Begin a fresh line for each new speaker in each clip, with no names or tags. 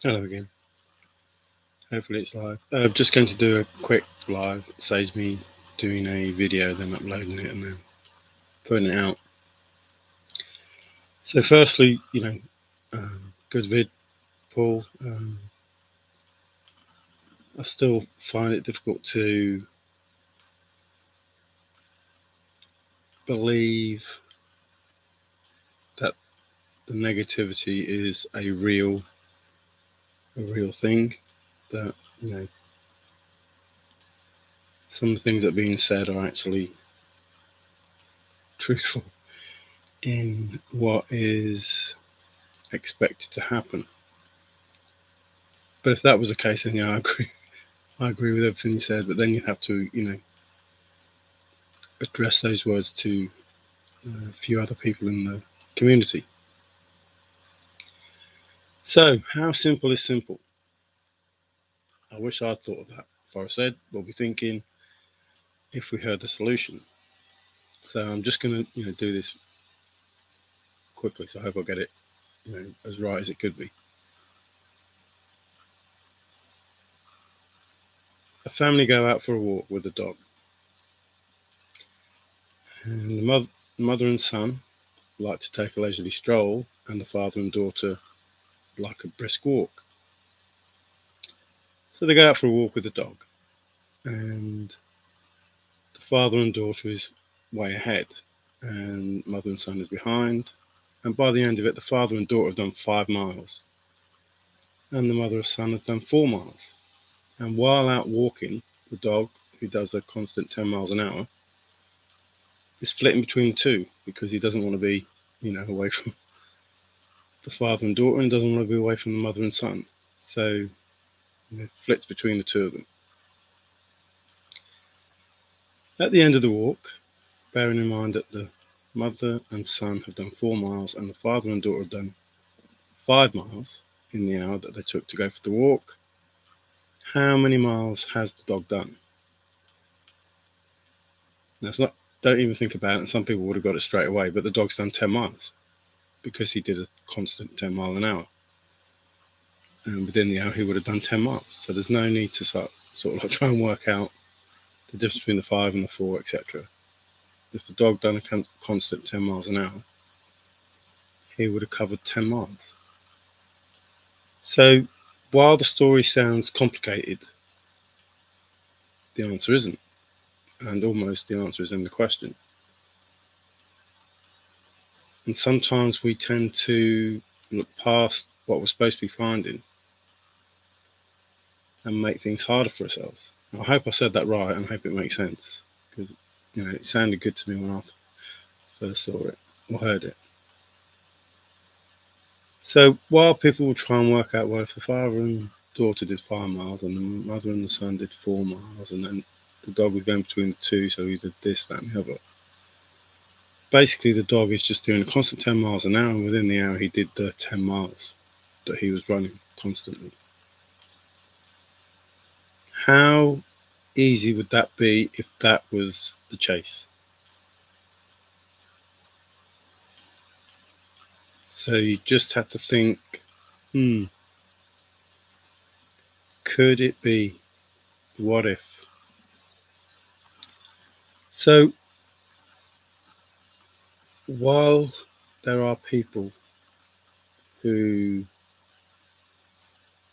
Hello again. Hopefully it's live. I'm just going to do a quick live. It saves me doing a video, then uploading it, and then putting it out. So, firstly, good vid, Paul. I still find it difficult to believe that the negativity is a real thing. That some things that are being said are actually truthful in what is expected to happen. But if that was the case, then I agree. I agree with everything you said. But then you have to, address those words to a few other people in the community. So, how simple is simple? I wish I'd thought of that. Forrest said, we'll be thinking if we heard the solution. So I'm just going to, do this quickly. So I hope I get it, as right as it could be. A family go out for a walk with a dog, and the mother and son like to take a leisurely stroll, and the father and daughter like a brisk walk. So they go out for a walk with the dog, and the father and daughter is way ahead, and mother and son is behind. And by the end of it, the father and daughter have done 5 miles, and the mother and son have done 4 miles. And while out walking, the dog, who does a constant 10 miles an hour, is flitting between two because he doesn't want to be, away from the father and daughter and doesn't want to be away from the mother and son. So, flits between the two of them. At the end of the walk, bearing in mind that the mother and son have done 4 miles and the father and daughter have done 5 miles in the hour that they took to go for the walk, how many miles has the dog done? Now, it's not, don't even think about it, and some people would have got it straight away, but the dog's done 10 miles because he did a constant 10 mile an hour. And within the hour, he would have done 10 miles. So there's no need to sort of like try and work out the difference between the 5 and the 4, etc. If the dog done a constant 10 miles an hour, he would have covered 10 miles. So while the story sounds complicated, the answer isn't. And almost the answer is in the question. And sometimes we tend to look past what we're supposed to be finding and make things harder for ourselves. I hope I said that right, and I hope it makes sense, because it sounded good to me when I first saw it or heard it. So while people will try and work out, well, if the father and daughter did 5 miles and the mother and the son did 4 miles, and then the dog was going between the two, so he did this, that, and the other. Basically, the dog is just doing a constant 10 miles an hour, and within the hour, he did the 10 miles that he was running constantly. How easy would that be if that was the chase? So you just have to think, could it be? What if? So while there are people who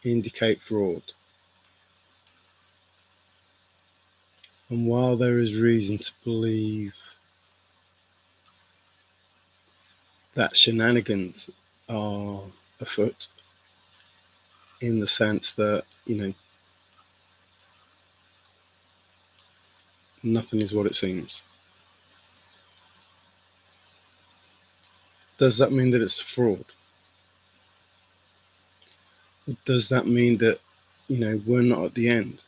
indicate fraud, and while there is reason to believe that shenanigans are afoot, in the sense that, nothing is what it seems, does that mean that it's fraud? Does that mean that, we're not at the end?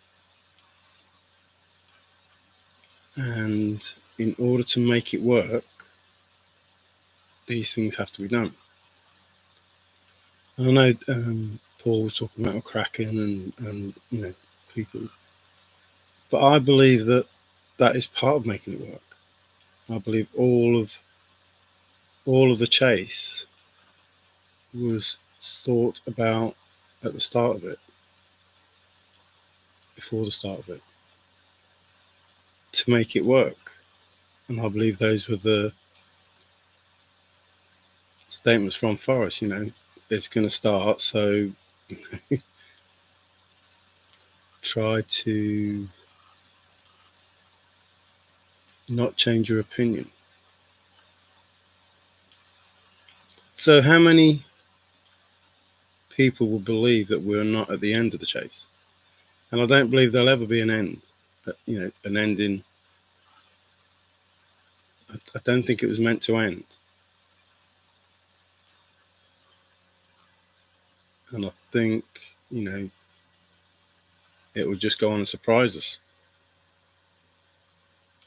And in order to make it work, these things have to be done. And I know Paul was talking about cracking and people, but I believe that that is part of making it work. I believe all of the chase was thought about at the start of it, before the start of it, to make it work. And I believe those were the statements from Forrest. It's going to start, so try to not change your opinion. So how many people will believe that we're not at the end of the chase? And I don't believe there'll ever be an end. An ending. I don't think it was meant to end. And I think, it would just go on and surprise us.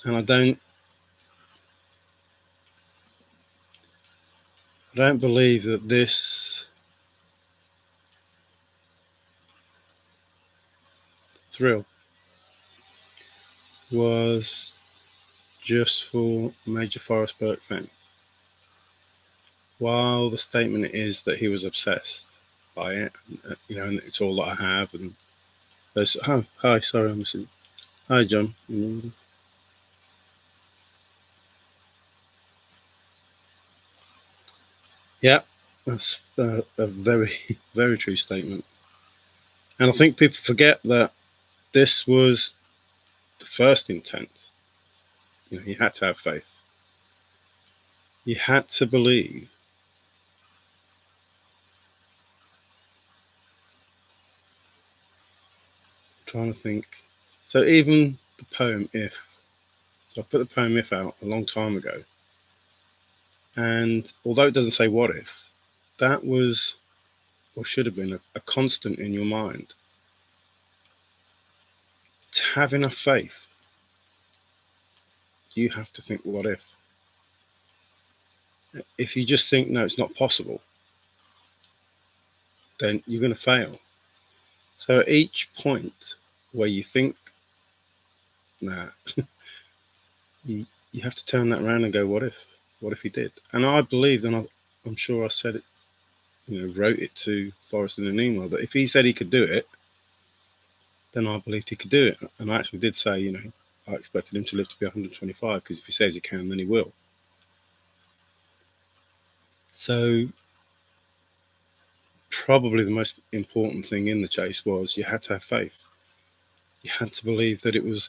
And I don't believe that this thrill was just for Major Forrest Fenn. While the statement is that he was obsessed by it, and it's all that I have, and there's, oh, hi, sorry, I'm missing. Hi, John. Yeah, that's a very, very true statement. And I think people forget that this was the first intent. You had to have faith. You had to believe. I'm trying to think. So even the poem "If." So I put the poem "If" out a long time ago, and although it doesn't say "what if," that was or should have been a constant in your mind. To have enough faith, you have to think "what if." If you just think no, it's not possible, then you're going to fail. So at each point where you think nah, you have to turn that around and go, what if? What if he did? And I believed, and I'm sure I said it, wrote it to Forrest in an email, that if he said he could do it, then I believed he could do it. And I actually did say, I expected him to live to be 125, because if he says he can, then he will. So probably the most important thing in the chase was you had to have faith. You had to believe that it was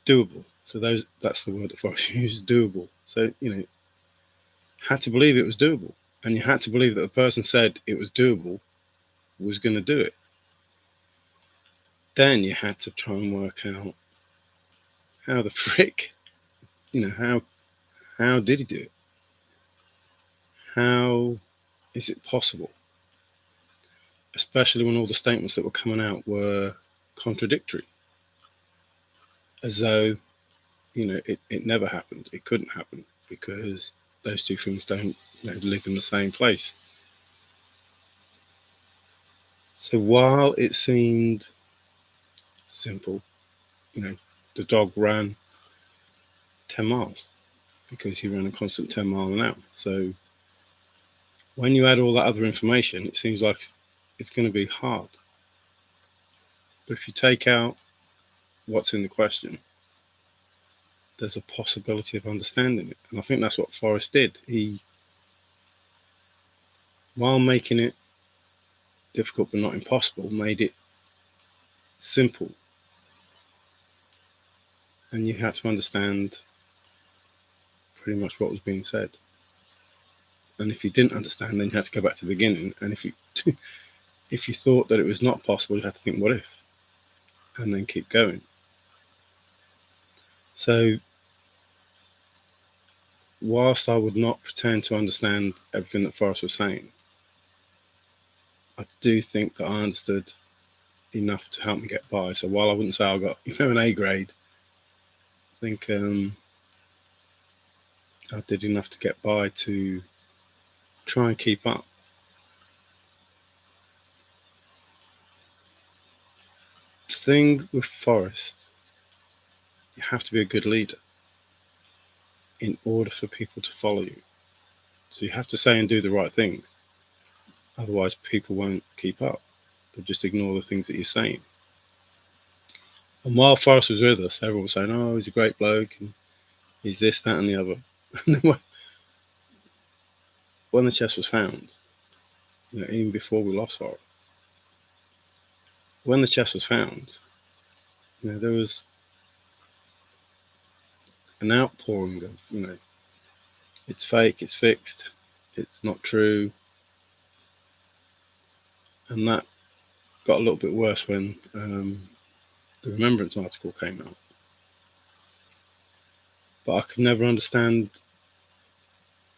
doable. So that's the word that Forrest used, doable. So, had to believe it was doable. And you had to believe that the person said it was doable was going to do it. Then you had to try and work out how the frick, how did he do it? How is it possible? Especially when all the statements that were coming out were contradictory, as though, it never happened. It couldn't happen because those two things don't, live in the same place. So while it seemed simple, the dog ran 10 miles because he ran a constant 10 mile an hour. So when you add all that other information, it seems like it's going to be hard. But if you take out what's in the question, there's a possibility of understanding it. And I think that's what Forrest did. He, while making it difficult but not impossible, made it simple. And you had to understand pretty much what was being said. And if you didn't understand, then you had to go back to the beginning. And if you if you thought that it was not possible, you had to think, what if? And then keep going. So whilst I would not pretend to understand everything that Forrest was saying, I do think that I understood enough to help me get by. So while I wouldn't say I got an A grade, I think I did enough to get by to try and keep up. The thing with Forrest, you have to be a good leader in order for people to follow you. So you have to say and do the right things. Otherwise, people won't keep up. They'll just ignore the things that you're saying. And while Forrest was with us, everyone was saying, "Oh, he's a great bloke, and he's this, that, and the other." And then when the chest was found, even before we lost Forrest, when the chest was found, there was an outpouring of, it's fake, it's fixed, it's not true, and that got a little bit worse when the Remembrance article came out. But I could never understand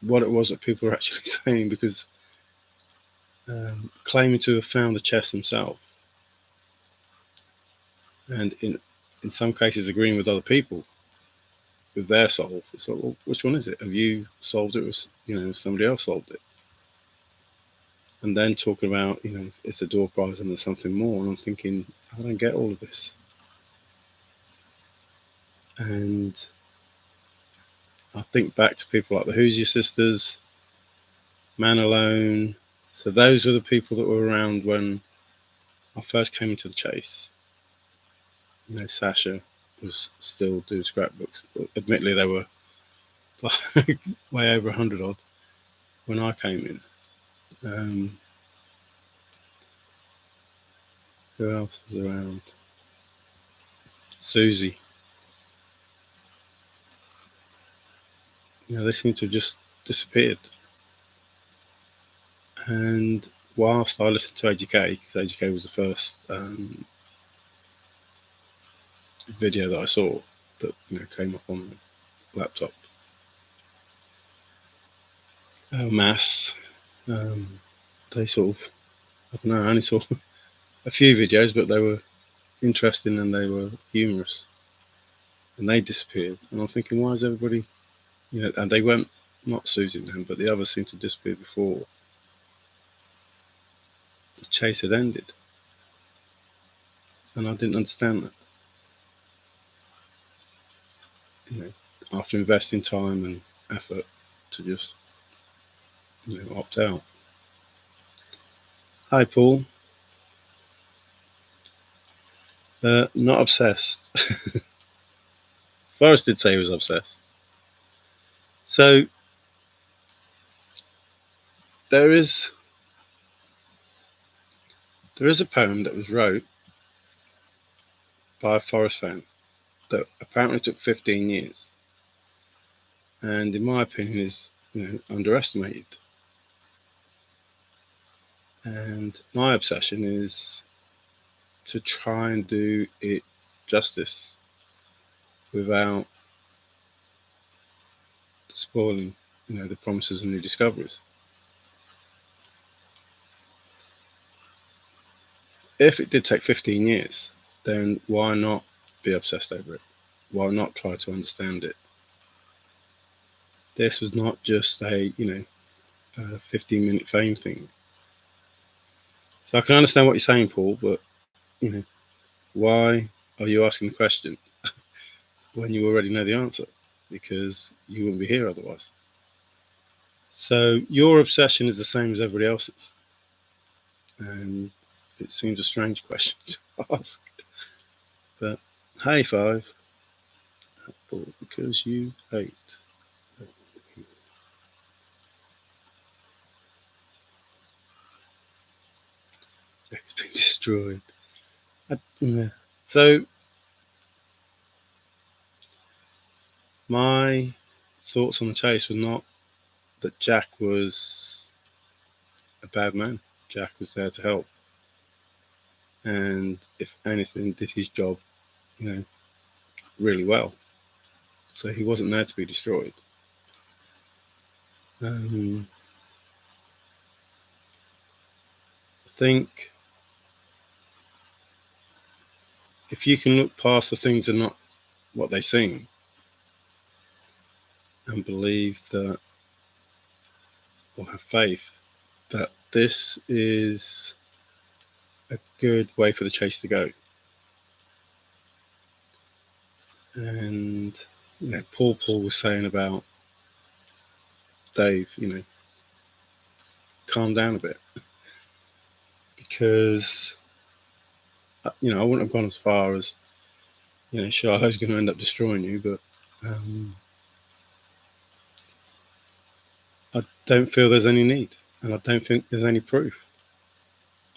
what it was that people were actually saying, because claiming to have found the chest himself, and in some cases agreeing with other people with their solve. It's like, well, which one is it? Have you solved it, or somebody else solved it? And then talking about, it's a door prize and there's something more, and I'm thinking, I don't get all of this. And I think back to people like the Hoosier sisters, Man Alone. So those were the people that were around when I first came into the chase. Sasha was still doing scrapbooks. Admittedly, they were like way over 100 odd when I came in. Who else was around? Susie. They seem to have just disappeared. And whilst I listened to AGK, because AGK was the first video that I saw that came up on the laptop, Mass, they sort of, I don't know, I only saw a few videos, but they were interesting and they were humorous, and they disappeared. And I'm thinking, why is everybody, and they weren't, not Susie and them, but the others seemed to disappear before the chase had ended, and I didn't understand that. After investing time and effort to just opt out. Hi, Paul. Not obsessed. Forrest did say he was obsessed. So there is a poem that was wrote by Forrest Fenn that apparently took 15 years, and in my opinion is underestimated. And my obsession is to try and do it justice without spoiling the promises and new discoveries. If it did take 15 years, then why not be obsessed over it? Why not try to understand it? This was not just a 15-minute fame thing. So I can understand what you're saying, Paul, but why are you asking the question when you already know the answer? Because you wouldn't be here otherwise. So your obsession is the same as everybody else's, and it seems a strange question to ask. But hey, 5, because you hate. Jack's been destroyed. So my thoughts on the chase were not that Jack was a bad man. Jack was there to help, and if anything, did his job, really well. So he wasn't there to be destroyed. I think if you can look past the things that are not what they seem, and believe that, or have faith that this is a good way for the chase to go. And Paul was saying about Dave, calm down a bit. because I wouldn't have gone as far as Shiloh's going to end up destroying you, but I don't feel there's any need, and I don't think there's any proof.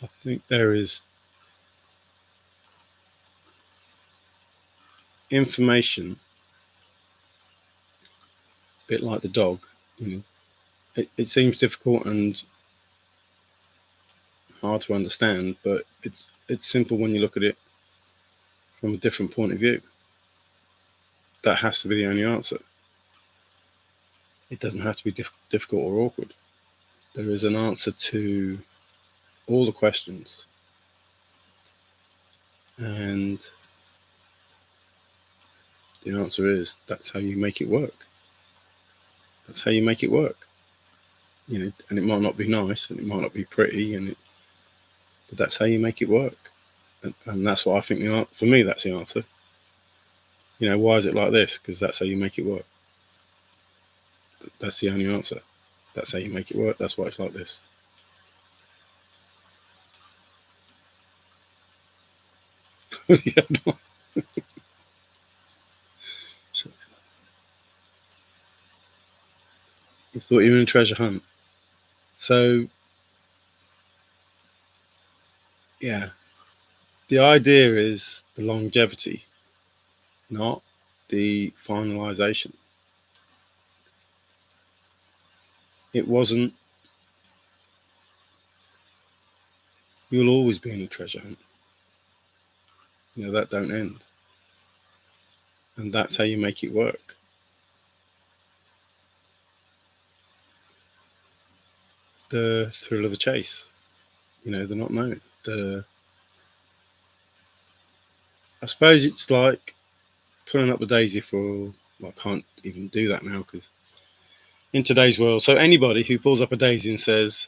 I think there is information, a bit like the dog. It seems difficult and hard to understand, but it's simple when you look at it from a different point of view. That has to be the only answer. It doesn't have to be difficult or awkward. There is an answer to all the questions, and the answer is that's how you make it work. That's how you make it work. And it might not be nice, and it might not be pretty, but that's how you make it work. And that's what I think for me, that's the answer. Why is it like this? Because that's how you make it work. That's the only answer. That's how you make it work. That's why it's like this. Yeah, no. I thought you were in a treasure hunt. So, yeah, the idea is the longevity, not the finalization. It wasn't, you'll always be in a treasure hunt. That don't end. And that's how you make it work. The thrill of the chase, the not knowing. I suppose it's like pulling up the daisy for, well, I can't even do that now because in today's world, so anybody who pulls up a daisy and says,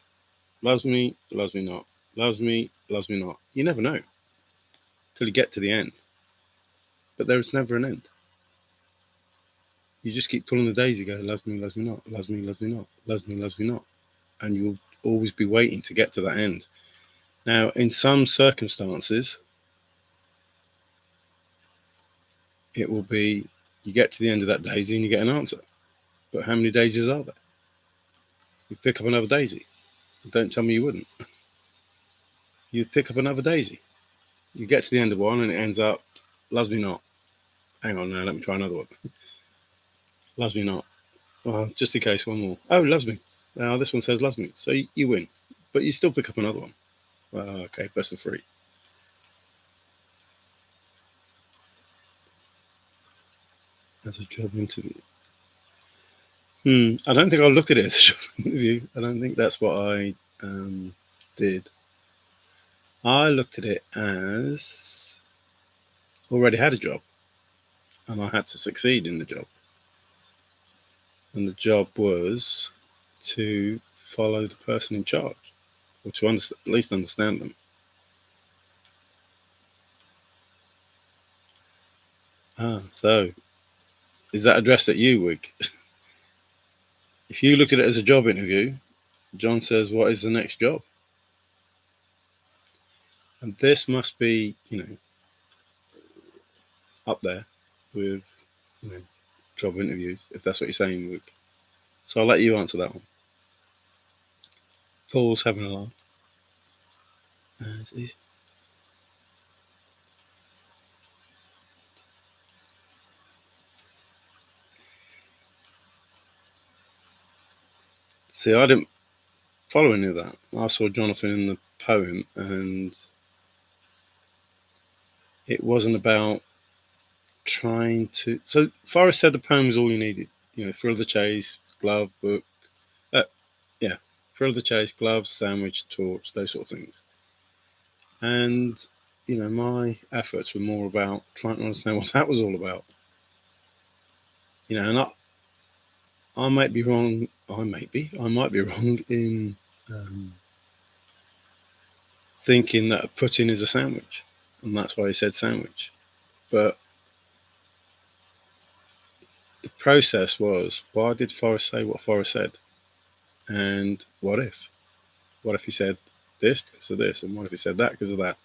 loves me not, loves me not, you never know till you get to the end. But there is never an end. You just keep pulling the daisy, go, loves me not, loves me not, loves me not. And you'll always be waiting to get to that end. Now, in some circumstances, it will be you get to the end of that daisy and you get an answer. But how many daisies are there? You pick up another daisy. Don't tell me you wouldn't. You pick up another daisy. You get to the end of one and it ends up, loves me not. Hang on now, let me try another one. Loves me not. Well, just in case, one more. Oh, loves me. Now this one says loves me. So you win. But you still pick up another one. Well, okay, best of 3. As a job interview. I don't think I looked at it as a job interview. I don't think that's what I did. I looked at it as already had a job and I had to succeed in the job. And the job was to follow the person in charge or to at least understand them. So is that addressed at you, Wig? If you look at it as a job interview, John says, what is the next job? And this must be, up there with, job interviews, if that's what you're saying, Wig. So I'll let you answer that one. Paul's having a laugh. See, I didn't follow any of that. I saw Jonathan in the poem, and it wasn't about trying to. So Forrest said the poem was all you needed. Thrill of the chase, glove, book. Thrill of the chase, gloves, sandwich, torch, those sort of things. And my efforts were more about trying to understand what that was all about. And I might be wrong. I might be wrong in thinking that a pudding is a sandwich, and that's why he said sandwich. But the process was, why did Forrest say what Forrest said? And what if? What if he said this because of this? And what if he said that because of that?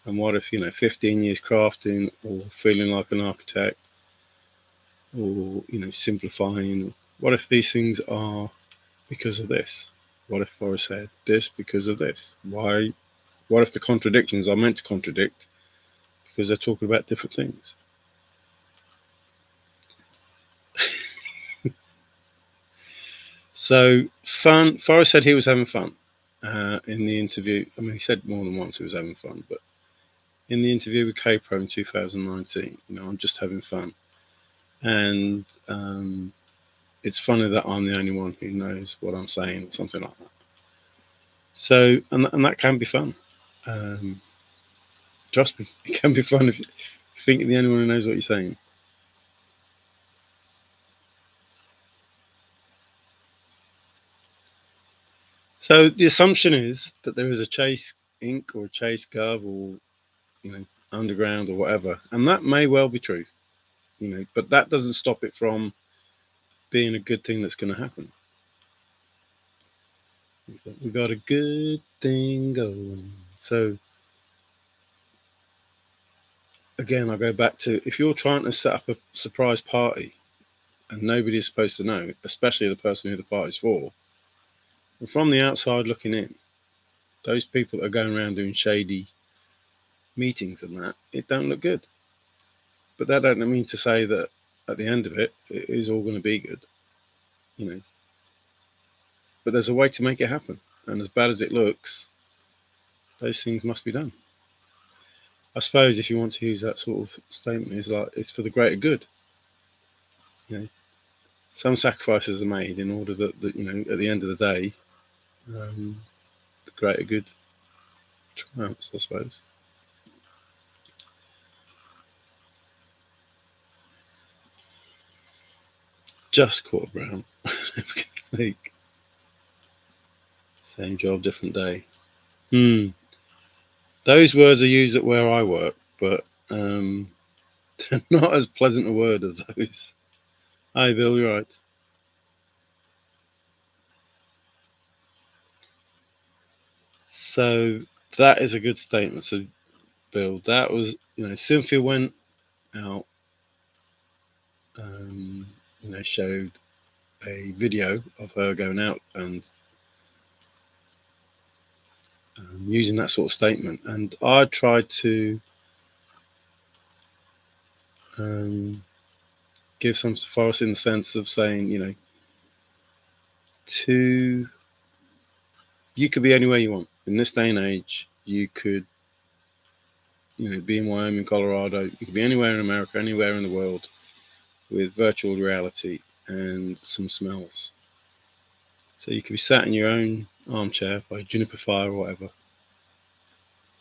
And what if, 15 years crafting or feeling like an architect or, simplifying? What if these things are because of this? What if Forrest said this because of this? Why? What if the contradictions are meant to contradict because they're talking about different things? So fun. Forrest said he was having fun in the interview. I mean, he said more than once he was having fun, but in the interview with K-Pro in 2019, I'm just having fun, and it's funny that I'm the only one who knows what I'm saying, or something like that. So, and that can be fun. Trust me, it can be fun if you think you're the only one who knows what you're saying. So the assumption is that there is a Chase Inc. or a Chase Gov or underground or whatever, and that may well be true, but that doesn't stop it from being a good thing that's going to happen. We got a good thing going. So again, I go back to, if you're trying to set up a surprise party and nobody is supposed to know, especially the person who the party's for, and from the outside looking in, those people that are going around doing shady meetings and that, it don't look good. But that don't mean to say that at the end of it, it is all going to be good, you know. But there's a way to make it happen, and as bad as it looks, those things must be done. I suppose if you want to use that sort of statement, is like it's for the greater good. Some sacrifices are made in order that at the end of the day, the greater good triumphs, I suppose. Just quarter brown. Like, same job, different day. Those words are used at where I work, but they're not as pleasant a word as those. Hi, Bill, you're right. So that is a good statement. So, Bill, that was, Cynthia went out, showed a video of her going out and using that sort of statement. And I tried to give some to Forrest in the sense of saying, to you could be anywhere you want in this day and age. You could, be in Wyoming, Colorado. You could be anywhere in America, anywhere in the world, with virtual reality and some smells. So you could be sat in your own armchair by juniper fire or whatever,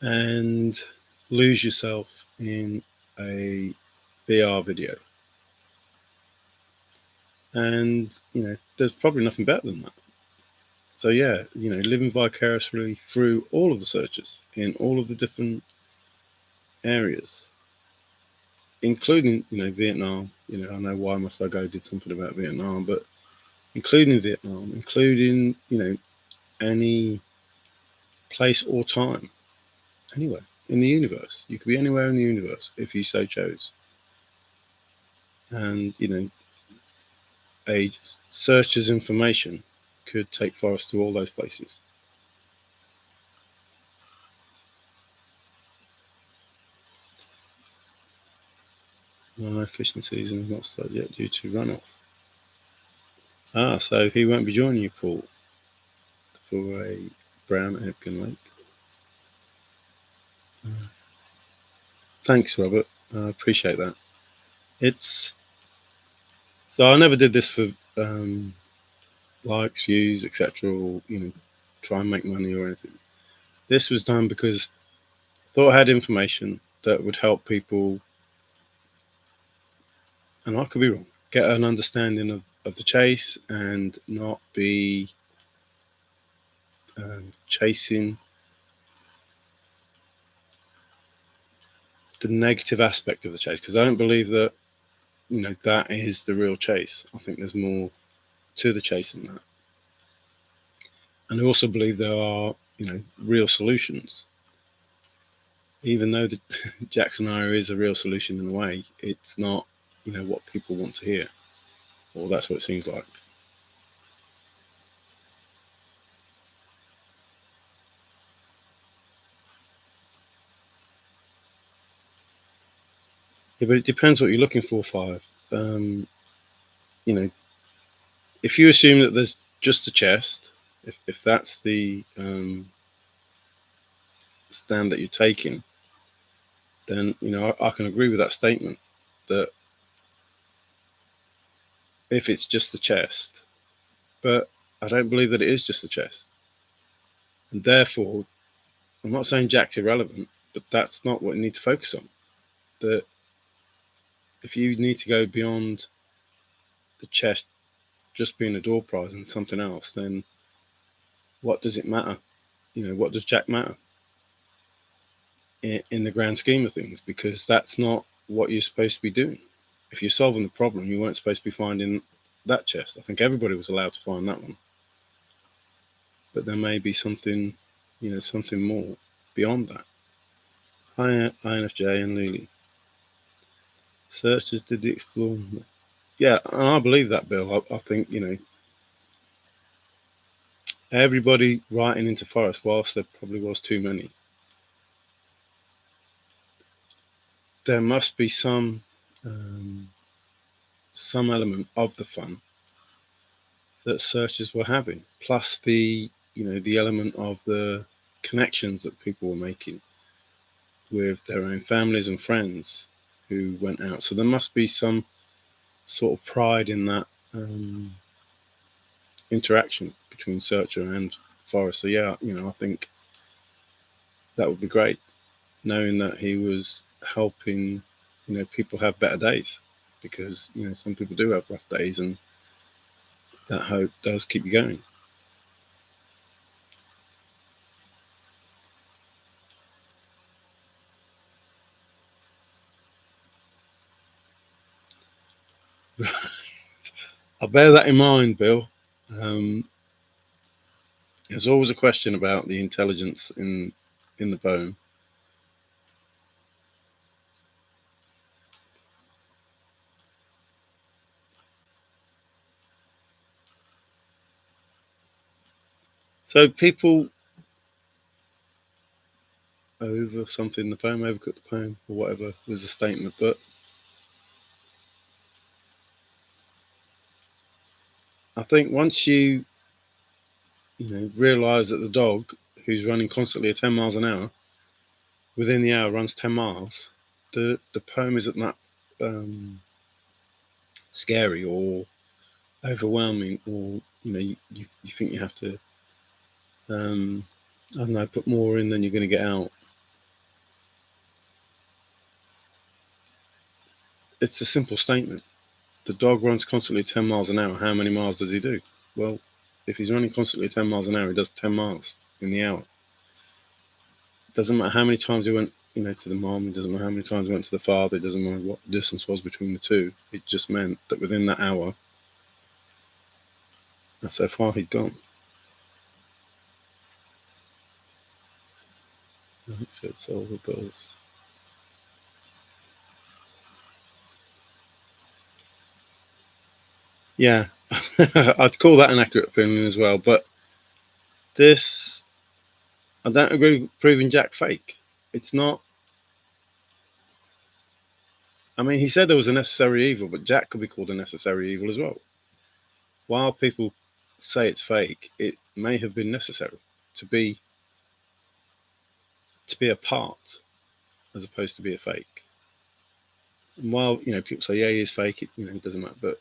and lose yourself in a VR video. And there's probably nothing better than that. So yeah, living vicariously through all of the searches in all of the different areas, including Vietnam. I know Why Must I Go did something about Vietnam, but including Vietnam, including any place or time, anywhere in the universe. You could be anywhere in the universe if you so chose. And a searcher's information could take Forrest to all those places. No, fishing season has not started yet due to runoff. So he won't be joining you, Paul, for a brown Aitken Lake. Thanks, Robert. I appreciate that. It's so I never did this for likes, views, etc., or try and make money or anything. This was done because I thought I had information that would help people, and I could be wrong, get an understanding of the chase and not be chasing the negative aspect of the chase, because I don't believe that that is the real chase. I think there's more to the chase than that. And I also believe there are real solutions. Even though the Jack scenario is a real solution in a way, it's not, what people want to hear, or that's what it seems like. Yeah, but it depends what you're looking for. Five. You know, if you assume that there's just a chest, if that's the stand that you're taking, then I can agree with that statement. That if it's just the chest, but I don't believe that it is just the chest, and therefore I'm not saying Jack's irrelevant, but that's not what you need to focus on. That if you need to go beyond the chest just being a door prize and something else, then what does it matter? What does Jack matter in the grand scheme of things? Because that's not what you're supposed to be doing. If you're solving the problem, you weren't supposed to be finding that chest. I think everybody was allowed to find that one, but there may be something, something more beyond that. Hi, INFJ and Lily. Searchers did the exploring. Yeah, and I believe that, Bill. I think everybody writing into Forrest, whilst there probably was too many, there must be um, some element of the fun that searchers were having, plus the element of the connections that people were making with their own families and friends who went out. So there must be some sort of pride in that interaction between searcher and Forrest. So yeah, I think that would be great, knowing that he was helping people have better days, because some people do have rough days, and that hope does keep you going. I'll bear that in mind, Bill. Um, there's always a question about the intelligence in the poem. So people over something in the poem, overcook the poem, or whatever was the statement. But I think once you realise that the dog, who's running constantly at 10 miles an hour, within the hour runs 10 miles, the poem isn't that scary or overwhelming, or you think you have to I don't know, put more in than you're going to get out. It's a simple statement. The dog runs constantly 10 miles an hour. How many miles does he do? Well, if he's running constantly 10 miles an hour, he does 10 miles in the hour. It doesn't matter how many times he went, to the mom. It doesn't matter how many times he went to the father. It doesn't matter what the distance was between the two. It just meant that within that hour, that's how far he'd gone. Right, so it's all the goals. Yeah, I'd call that an accurate opinion as well. But this, I don't agree with proving Jack fake. It's not. I mean, he said there was a necessary evil, but Jack could be called a necessary evil as well. While people say it's fake, it may have been necessary to be a part as opposed to be a fake. And while people say yeah, he is fake, it doesn't matter. But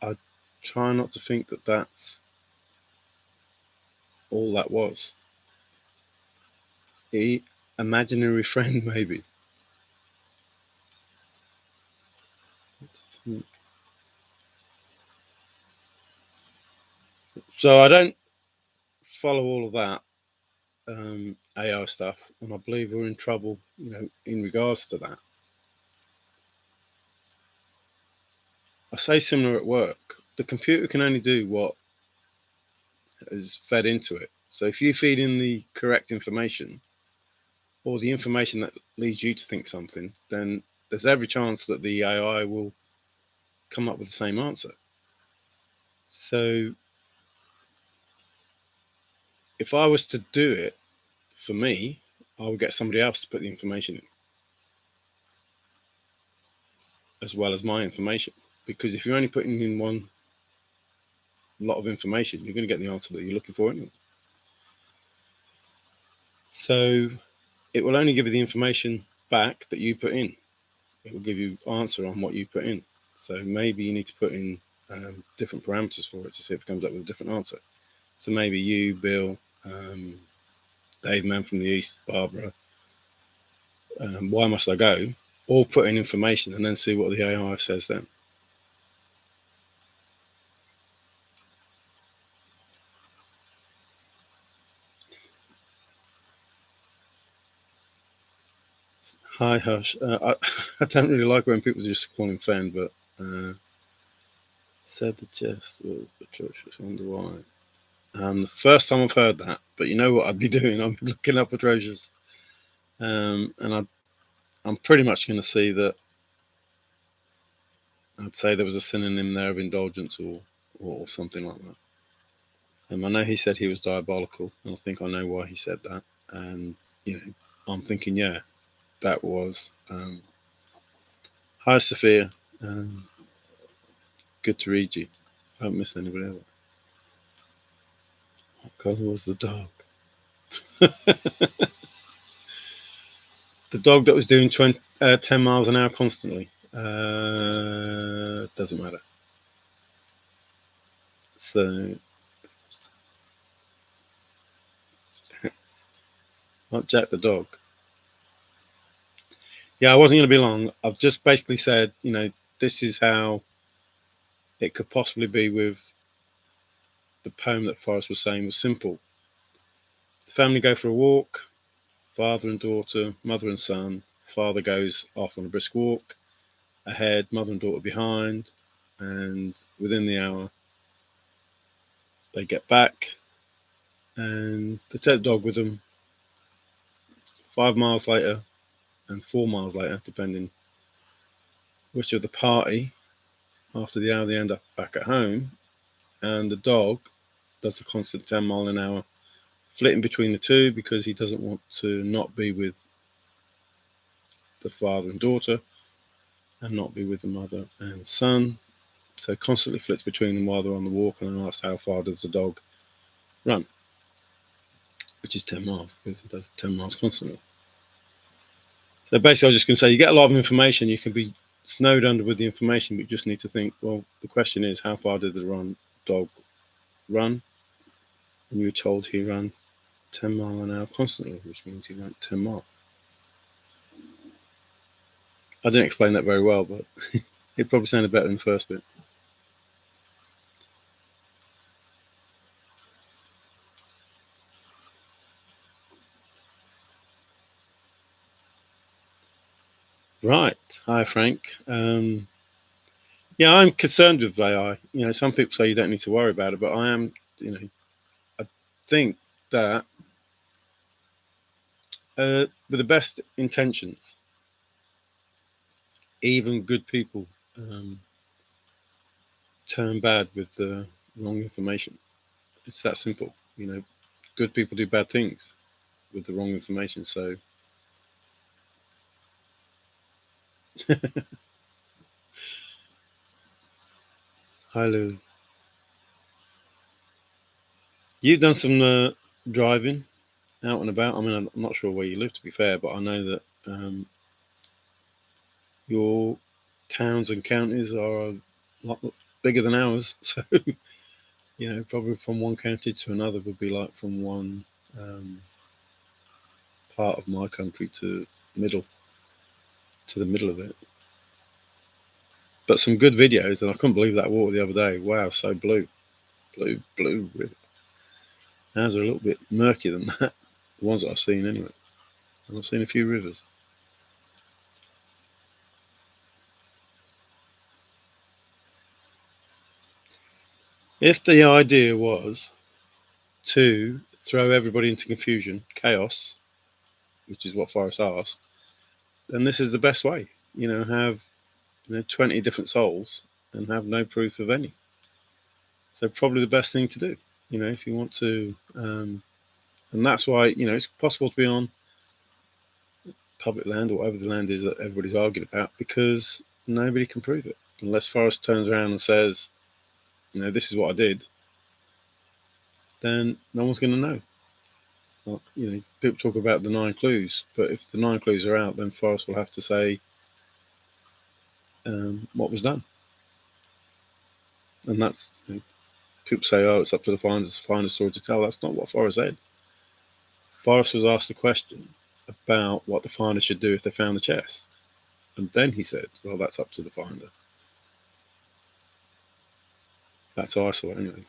I try not to think that that's all that was. He imaginary friend maybe. So I don't follow all of that AI stuff, and I believe we're in trouble, in regards to that. I say similar at work. The computer can only do what is fed into it. So if you feed in the correct information, or the information that leads you to think something, then there's every chance that the AI will come up with the same answer. So if I was to do it for me, I would get somebody else to put the information in, as well as my information. Because if you're only putting in one lot of information, you're going to get the answer that you're looking for anyway. So it will only give you the information back that you put in. It will give you answer on what you put in. So maybe you need to put in different parameters for it to see if it comes up with a different answer. So maybe you, Bill, Dave, Man from the East, Barbara, why must I go? All put in information and then see what the AI says then. Hi, Hush. I don't really like when people just call him Fenn, but said the jest was atrocious. I wonder why. The first time I've heard that, but you know what I'd be doing? I'm looking up atrocious. And I'm pretty much going to see that I'd say there was a synonym there of indulgence or something like that. I know he said he was diabolical, and I think I know why he said that. And, I'm thinking, yeah, that was. Hi, Sophia. Good to read you. I haven't missed anybody else. What colour was the dog? The dog that was doing 10 miles an hour constantly. Doesn't matter. So, not Jack the dog. Yeah, I wasn't going to be long. I've just basically said, this is how it could possibly be with the poem that Forrest was saying was simple. The family go for a walk, father and daughter, mother and son. Father goes off on a brisk walk, ahead, mother and daughter behind, and within the hour, they get back and they take the dog with them. 5 miles later and 4 miles later, depending which of the party, after the hour, they end up back at home, and the dog does the constant 10 mile an hour, flitting between the two because he doesn't want to not be with the father and daughter and not be with the mother and son. So constantly flits between them while they're on the walk, and I asked how far does the dog run, which is 10 miles because he does 10 miles constantly. So basically, I was just going to say, you get a lot of information, you can be snowed under with the information, but you just need to think, well, the question is, how far did the dog run? And you were told he ran 10 miles an hour constantly, which means he ran 10 miles. I didn't explain that very well, but it probably sounded better in the first bit. Right. Hi, Frank. Yeah, I'm concerned with AI. Some people say you don't need to worry about it, but I am, I think that with the best intentions, even good people turn bad with the wrong information. It's that simple. Good people do bad things with the wrong information. So, hi, Lou. You've done some driving out and about. I mean, I'm not sure where you live, to be fair, but I know that your towns and counties are a lot bigger than ours. So, probably from one county to another would be like from one part of my country to the middle of it. But some good videos, and I couldn't believe that water the other day. Wow, so blue river. Ours are a little bit murkier than that. The ones that I've seen anyway. And I've seen a few rivers. If the idea was to throw everybody into confusion, chaos, which is what Forrest asked, then this is the best way. Have 20 different souls and have no proof of any. So probably the best thing to do, if you want to, and that's why it's possible to be on public land or whatever the land is that everybody's arguing about, because nobody can prove it unless Forrest turns around and says, this is what I did. Then no one's going to know. Well, people talk about the 9 clues, but if the 9 clues are out, then Forrest will have to say what was done. And that's, people say, oh, it's up to the finder's story to tell. That's not what Forrest said. Forrest was asked a question about what the finder should do if they found the chest. And then he said, well, that's up to the finder. That's how I saw it anyway.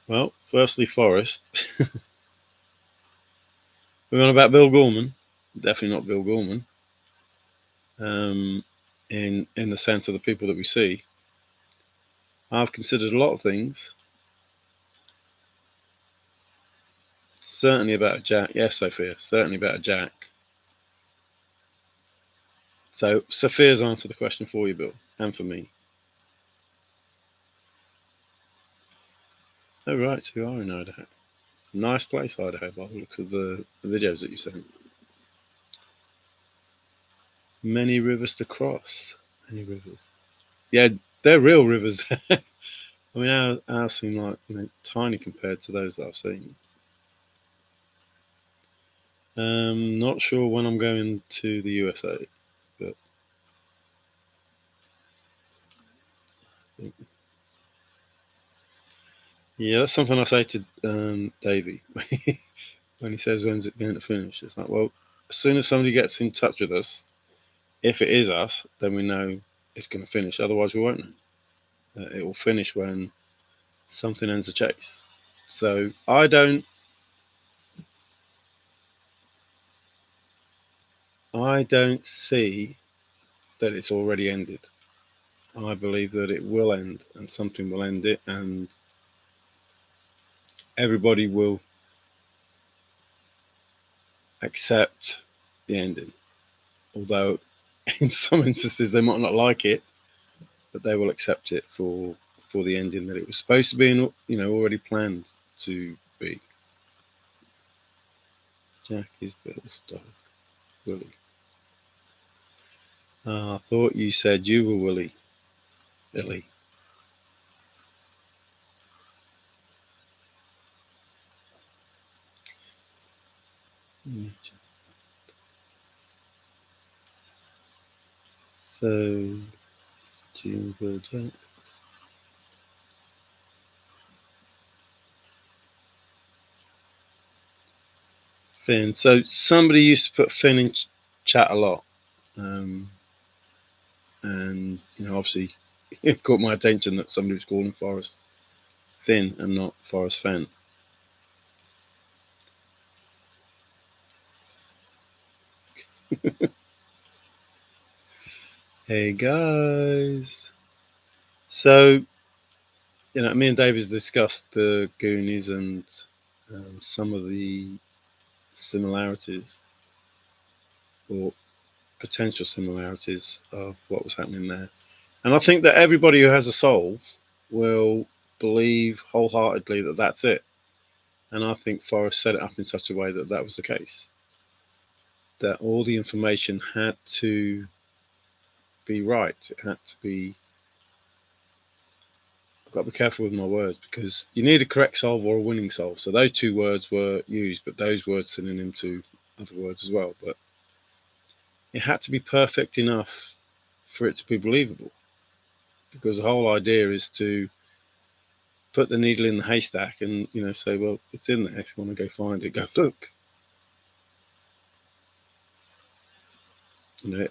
Well, firstly, Forrest. We're on about Bill Gorman. Definitely not Bill Gorman. In the sense of the people that we see. I've considered a lot of things. Certainly about Jack. Yes, Sophia. Certainly about Jack. So Sophia's answered the question for you, Bill, and for me. Oh, right. So you are in Idaho. Nice place, Idaho, by the looks of the videos that you sent. Many rivers to cross. Many rivers. Yeah, they're real rivers. I mean, ours seem like tiny compared to those that I've seen. Not sure when I'm going to the USA, but yeah, that's something I say to Davey when he says, when's it going to finish? It's like, well, as soon as somebody gets in touch with us, if it is us, then we know it's going to finish. Otherwise, we won't know. It will finish when something ends the chase. So I don't see that it's already ended. I believe that it will end, and something will end it, and everybody will accept the ending. Although in some instances they might not like it, but they will accept it for the ending that it was supposed to be, and already planned to be. Jack is Bill's dog, Willie. I thought you said you were Willie, Billy. So, June, Jack. Fenn. So somebody used to put Fenn in chat a lot, and obviously it caught my attention that somebody was calling Forrest Fenn and not Forrest Fenn. Hey guys. So me and David discussed the Goonies and some of the similarities or potential similarities of what was happening there. And I think that everybody who has a soul will believe wholeheartedly that that's it. And I think Forrest set it up in such a way that that was the case. That all the information had to be right. It had to be. I've got to be careful with my words, because you need a correct soul or a winning soul. So those two words were used, but those words synonym to other words as well. But it had to be perfect enough for it to be believable, because the whole idea is to put the needle in the haystack and say, well, it's in there. If you want to go find it, go look.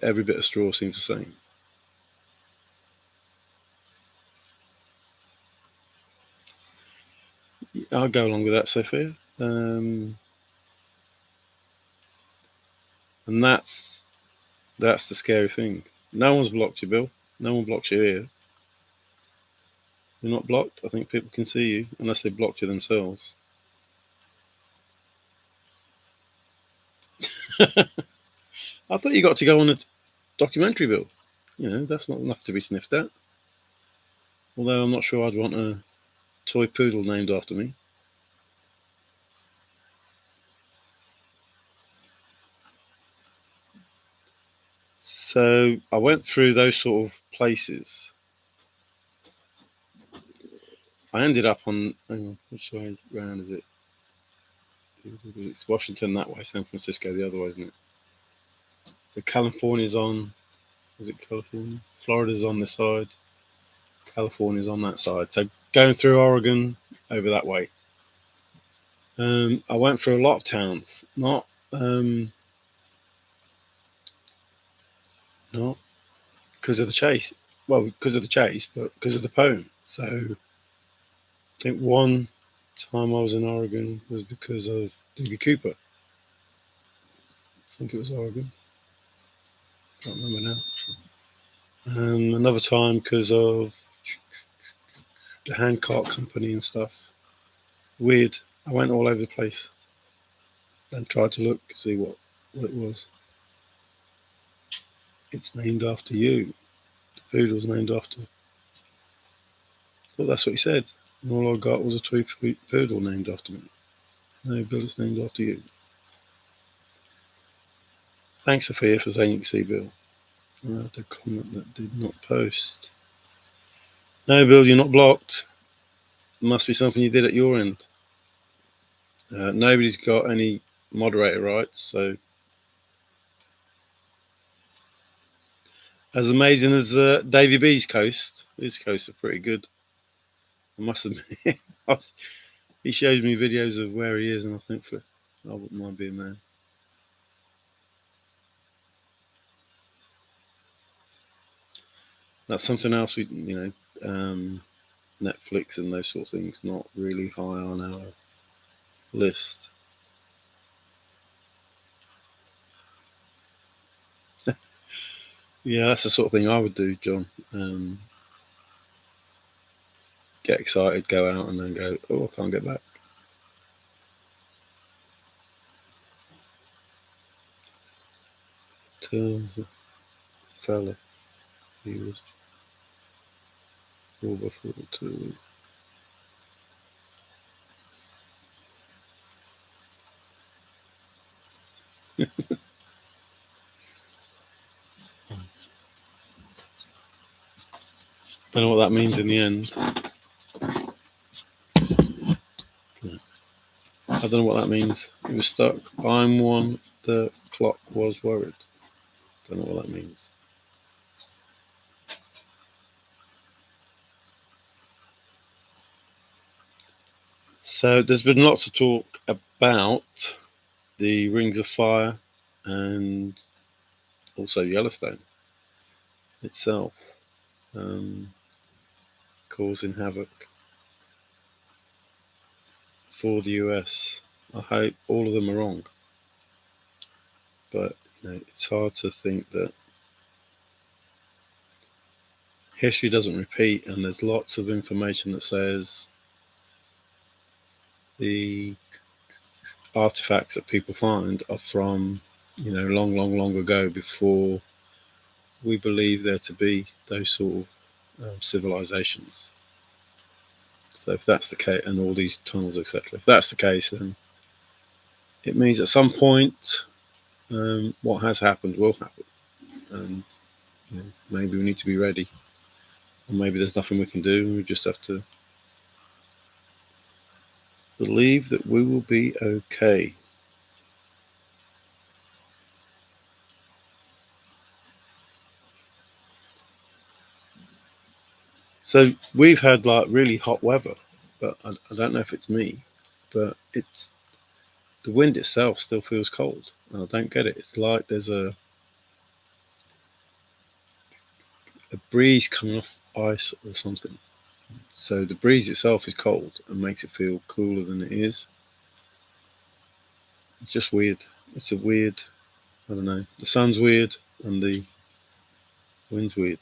Every bit of straw seems the same. I'll go along with that, Sophia. And that's the scary thing. No one's blocked you, Bill. No one blocks you here. You're not blocked. I think people can see you unless they blocked you themselves. I thought you got to go on a documentary, Bill. You know, that's not enough to be sniffed at. Although I'm not sure I'd want a toy poodle named after me. So I went through those sort of places. I ended up on, hang on, which way round is it? It's Washington that way, San Francisco the other way, isn't it? So California's on, is it California? Florida's on this side, California's on that side. So going through Oregon over that way. I went through a lot of towns, not because of the chase. Well, because of the chase, but because of the poem. So I think one time I was in Oregon was because of D.B. Cooper. I think it was Oregon. Can't remember now. Another time because of the Hancock Company and stuff. Weird. I went all over the place and tried to look, see what it was. It's named after you. The poodle's named after. I thought that's what he said. And all I got was a toy poodle named after me. No, Bill, it's named after you. Thanks, Sophia, for saying you can see Bill. The comment that did not post. No, Bill, you're not blocked. It must be something you did at your end. Nobody's got any moderator rights, so as amazing as Davy B's coast, his coasts are pretty good. I must admit, he shows me videos of where he is, and I think I wouldn't mind being there. That's something else Netflix and those sort of things not really high on our list. Yeah, that's the sort of thing I would do, John. Get excited, go out, and then go, oh, I can't get back. Tells a fella he was over 42. Don't know what that means in the end. I don't know what that means. He was stuck. I'm one. The clock was worried. Don't know what that means. So there's been lots of talk about the Rings of Fire and also Yellowstone itself causing havoc for the US. I hope all of them are wrong, but it's hard to think that history doesn't repeat, and there's lots of information that says the artifacts that people find are from long ago, before we believe there to be those sort of civilizations. So if that's the case, and all these tunnels, etc., if that's the case, then it means at some point what has happened will happen, and maybe we need to be ready, or maybe there's nothing we can do, and we just have to believe that we will be okay. So we've had like really hot weather, but I don't know if it's me, but it's the wind itself still feels cold, and I don't get it. It's like there's a breeze coming off ice or something. So the breeze itself is cold and makes it feel cooler than it is. It's just weird. It's a weird, I don't know. The sun's weird, and the Wind's weird.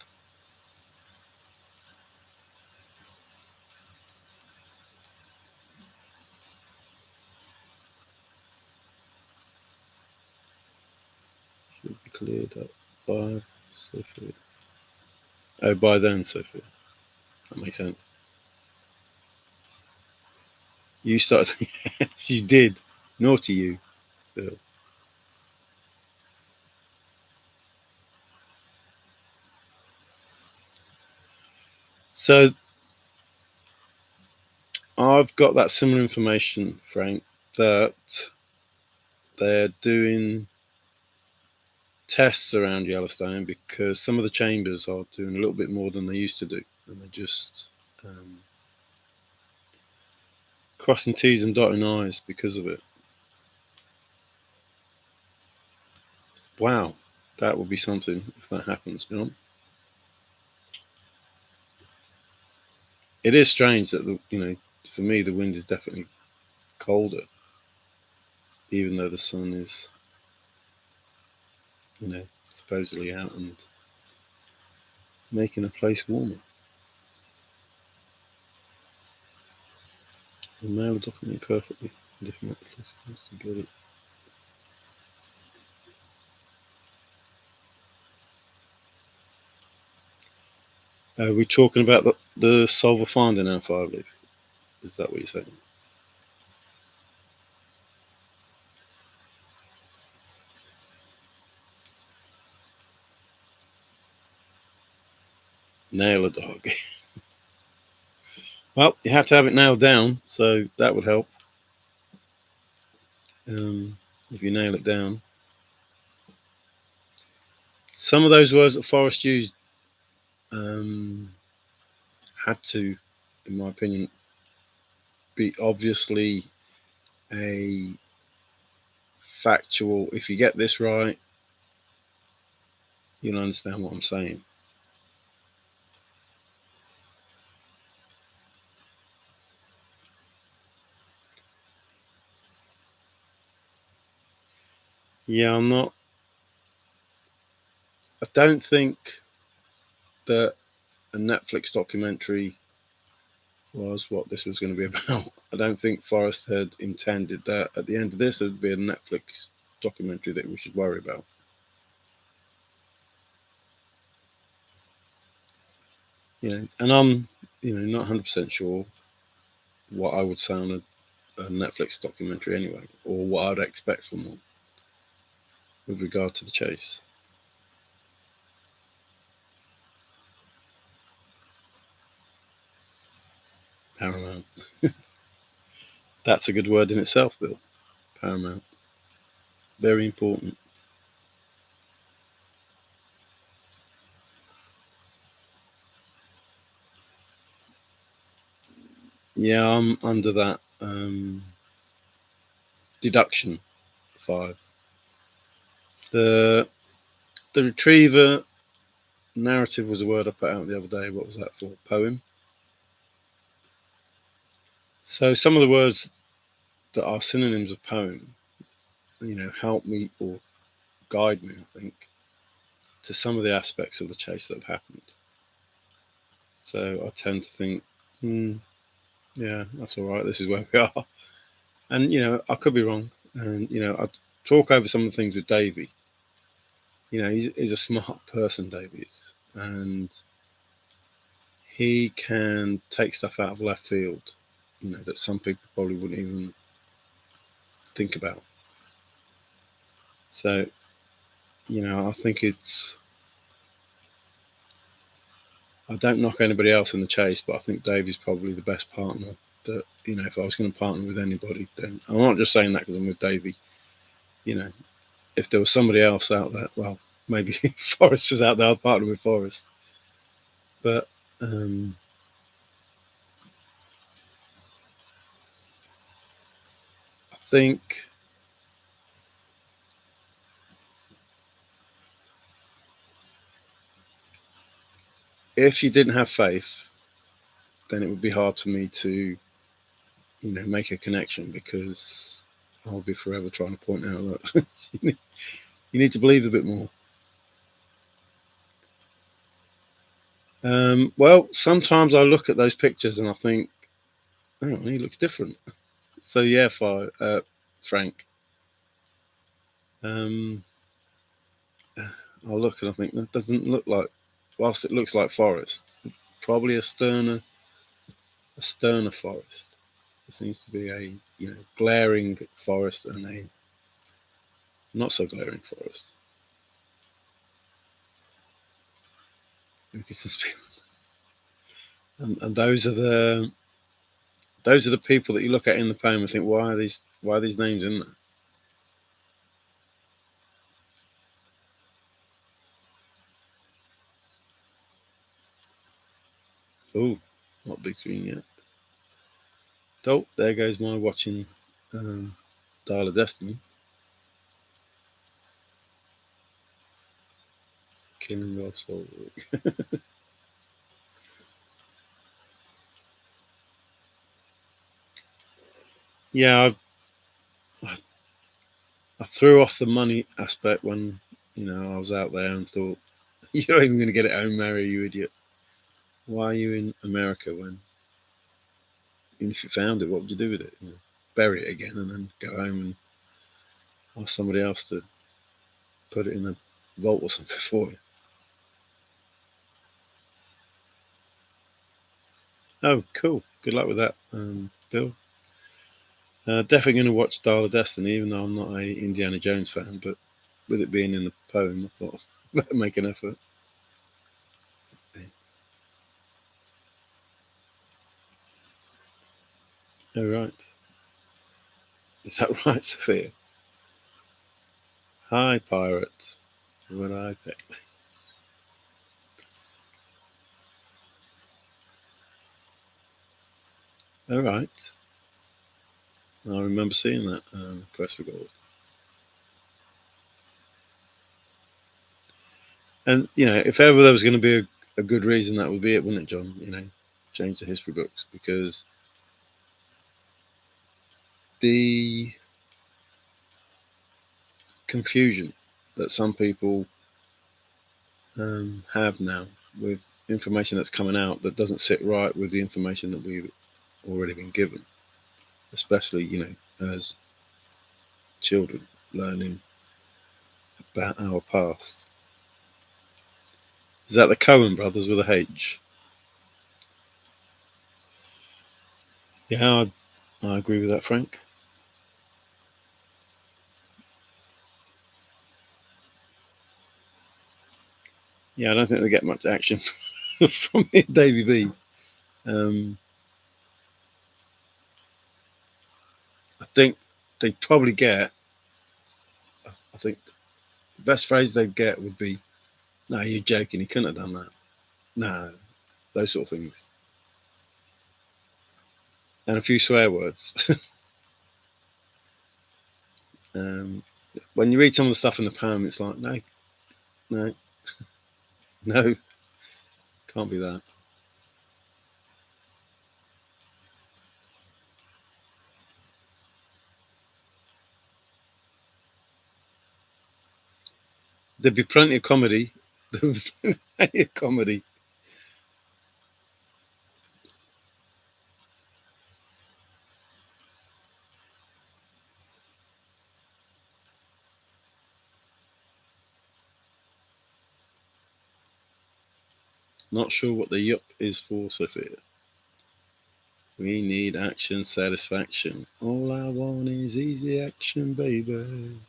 Should be cleared up by Sophia. Oh, by then, Sophia. That makes sense. You started. Yes, you did. Naughty you, Bill. So I've got that similar information, Frank, that they're doing tests around Yellowstone because some of the chambers are doing a little bit more than they used to do, and they're just crossing T's and dotting I's because of it. Wow, that would be something if that happens, John. It is strange that for me, the wind is definitely colder, even though the sun is, supposedly out and making a place warmer. The mail document perfectly different to get it. Are we talking about the solver finder now, 5-leaf? Is that what you're saying? Nail a dog. Well, you have to have it nailed down, so that would help. If you nail it down. Some of those words that Forrest used had to, in my opinion, be obviously a factual. If you get this right, you'll understand what I'm saying. Yeah, I'm not. I don't think that a Netflix documentary was what this was going to be about. I don't think Forrest had intended that at the end of this, there'd be a Netflix documentary that we should worry about. And I'm, not 100% sure what I would say on a Netflix documentary anyway, or what I'd expect from one with regard to the chase. Paramount. That's a good word in itself, Bill. Paramount. Very important. Yeah, I'm under that deduction 5. The retriever narrative was a word I put out the other day. What was that for? Poem. So some of the words that are synonyms of poem, help me or guide me, I think, to some of the aspects of the chase that have happened. So I tend to think, yeah, that's all right. This is where we are. And, I could be wrong. And, I talk over some of the things with Davey. He's a smart person, Davey is. And he can take stuff out of left field, that some people probably wouldn't even think about. So, I think I don't knock anybody else in the chase, but I think Davey's probably the best partner that, if I was going to partner with anybody, then I'm not just saying that because I'm with Davey. If there was somebody else out there, well, maybe Forrest was out there, I'd partner with Forrest. But I think if you didn't have faith, then it would be hard for me to, make a connection because I'll be forever trying to point out that you need to believe a bit more. Well, sometimes I look at those pictures and I think, oh, he looks different. So yeah, Frank. Um, I'll look and I think that doesn't look like. Whilst it looks like Forrest, probably a sterner Forrest. There seems to be a glaring Forrest and a not so glaring Forrest. And those are the people that you look at in the poem and think, why are these names in there? Oh, not big screen yet. Oh, there goes my watching Dial of Destiny. Killing of Soul. Yeah, I threw off the money aspect when I was out there and thought, you're not even going to get it home, Mary, you idiot. Why are you in America when, even if you found it, what would you do with it? Bury it again and then go home and ask somebody else to put it in a vault or something for you. Oh, cool. Good luck with that, Bill. Definitely going to watch Dial of Destiny, even though I'm not a Indiana Jones fan. But with it being in the poem, I thought better make an effort. Oh right, is that right, Sophia? Hi, pirate. What I pick? All right. I remember seeing that Quest for Gold. And if ever there was going to be a good reason, that would be it, wouldn't it, John? Change the history books because the confusion that some people have now with information that's coming out that doesn't sit right with the information that we've already been given, especially as children learning about our past. Is that the Cohen brothers with a H? Yeah, I agree with that, Frank. Yeah, I don't think they get much action from Davy B. Um, I think they'd probably get. I think the best phrase they'd get would be, "No, you're joking. He couldn't have done that." No, those sort of things, and a few swear words. um, when you read some of the stuff in the poem, it's like, no, no, no, can't be that. There'd be plenty of comedy. There'd be plenty of comedy. Not sure what the yup is for, Sophia. We need action satisfaction. All I want is easy action, baby.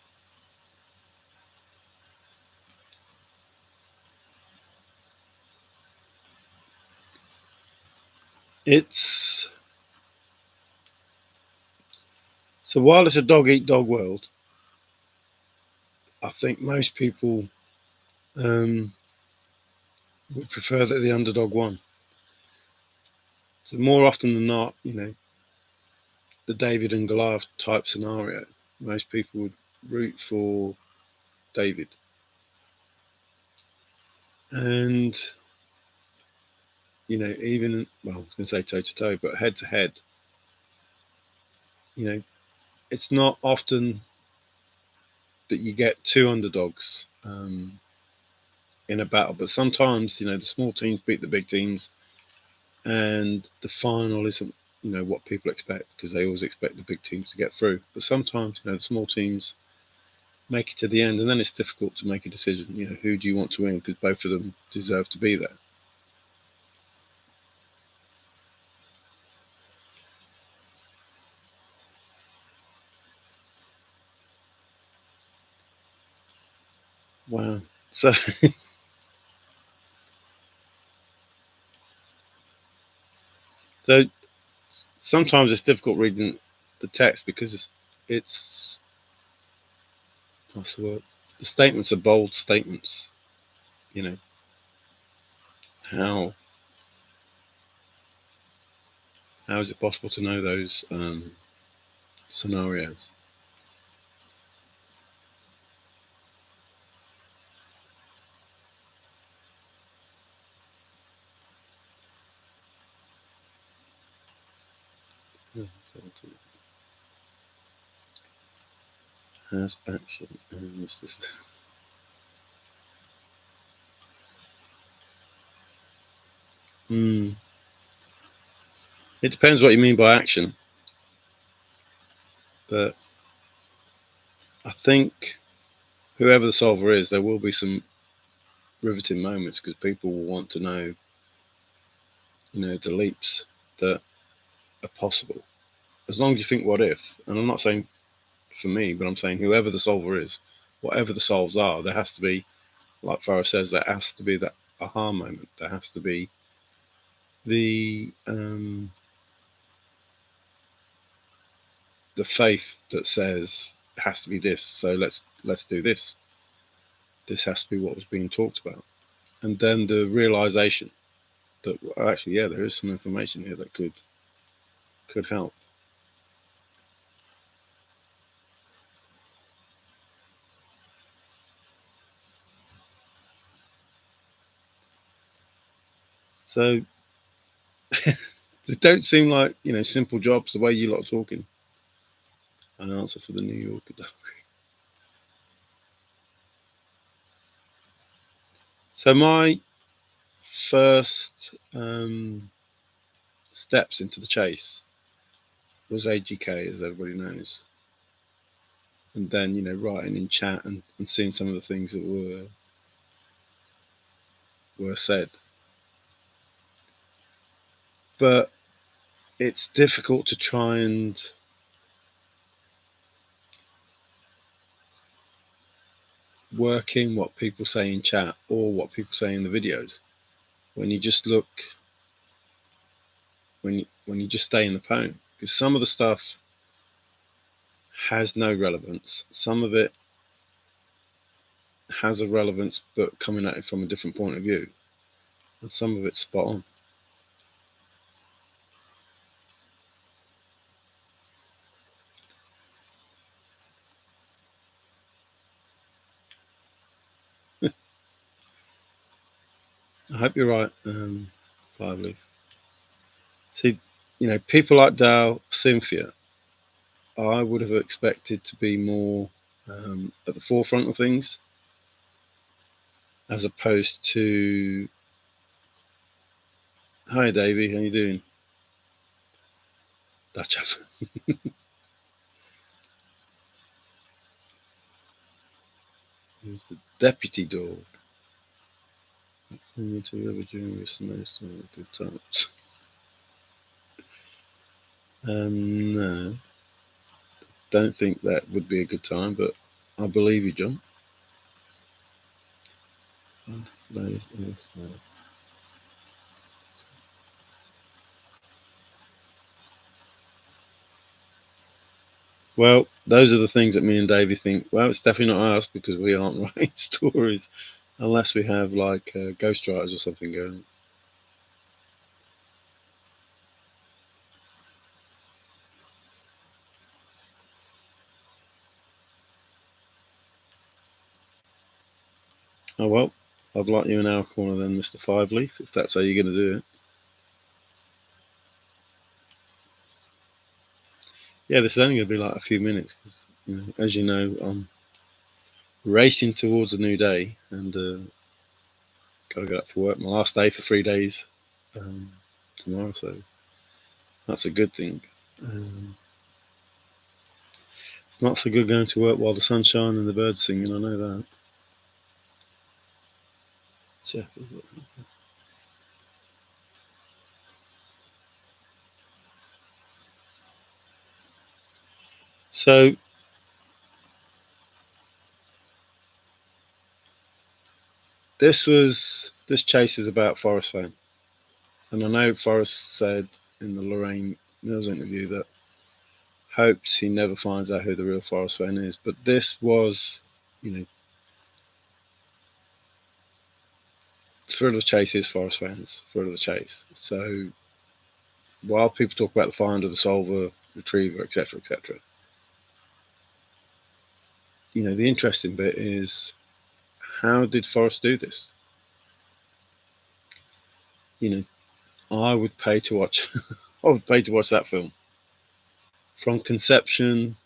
It's so while it's a dog eat dog world, I think most people um, would prefer that the underdog won. So more often than not, the David and Goliath type scenario, most people would root for David. And even well, I was going to say toe to toe, but head to head, you know, it's not often that you get two underdogs. in a battle. But sometimes, the small teams beat the big teams, and the final isn't, what people expect, because they always expect the big teams to get through. But sometimes, the small teams make it to the end, and then it's difficult to make a decision. Who do you want to win? Because both of them deserve to be there. Wow. So, so sometimes it's difficult reading the text because it's what's the word? The statements are bold statements. You know how how is it possible to know those scenarios? Has action and what's this? Hmm. It depends what you mean by action, but I think whoever the solver is, there will be some riveting moments because people will want to know, the leaps that are possible. As long as you think what if, and I'm not saying for me, but I'm saying whoever the solver is, whatever the solves are, there has to be, like Forrest says, there has to be that aha moment. There has to be the the faith that says it has to be this. So let's do this. This has to be what was being talked about, and then the realization that, well, actually, yeah, there is some information here that could help. So they don't seem like simple jobs the way you lot are talking. An answer for the New Yorker. So my first steps into the chase was AGK, as everybody knows, and then writing in chat and seeing some of the things that were said. But it's difficult to try and work in what people say in chat or what people say in the videos when you just look when you just stay in the poem, because some of the stuff has no relevance. Some of it has a relevance, but coming at it from a different point of view, and some of it's spot on. I hope you're right, Five Leaf. See, people like Dal, Cynthia, I would have expected to be more at the forefront of things, as opposed to, hi Davey, how you doing? That's the deputy dog. Into the river during the snowstorm. Good times. No, don't think that would be a good time, but I believe you, John. Well, those are the things that me and Davey think. Well, it's definitely not us because we aren't writing stories unless we have like ghostwriters or something going. Oh well, I'd like you in our corner then, Mr. Five Leaf, if that's how you're going to do it. Yeah, this is only going to be like a few minutes because, as you know, I'm racing towards a new day, and got to get up for work. My last day for 3 days tomorrow, so that's a good thing. It's not so good going to work while the sun's shining and the birds singing. I know that. Jeff, is it? So this chase is about Forrest Fenn, and I know Forrest said in the Lorraine Mills interview that hopes he never finds out who the real Forrest Fenn is. But this was, thrill of the chase is Forrest Fenn's thrill of the chase. So while people talk about the find of the solver, retriever, etc., etc., the interesting bit is, how did Forrest do this? I would pay to watch. I would pay to watch that film from conception.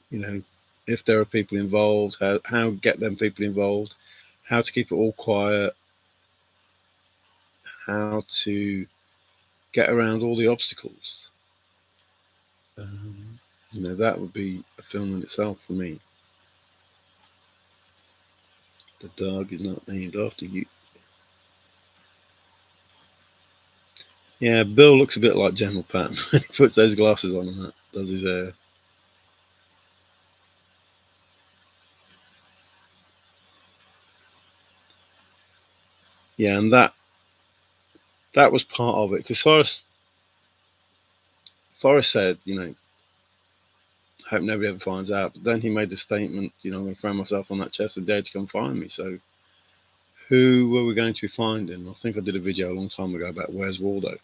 If there are people involved, how get them people involved, how to keep it all quiet, how to get around all the obstacles. That would be a film in itself for me. The dog is not named after you. Yeah, Bill looks a bit like General Patton when he puts those glasses on and that does his hair. Yeah, and that was part of it, because Forrest said, hope nobody ever finds out. But then he made the statement, I'm going to throw myself on that chest and dare to come find me. So who were we going to be finding? I think I did a video a long time ago about Where's Waldo. A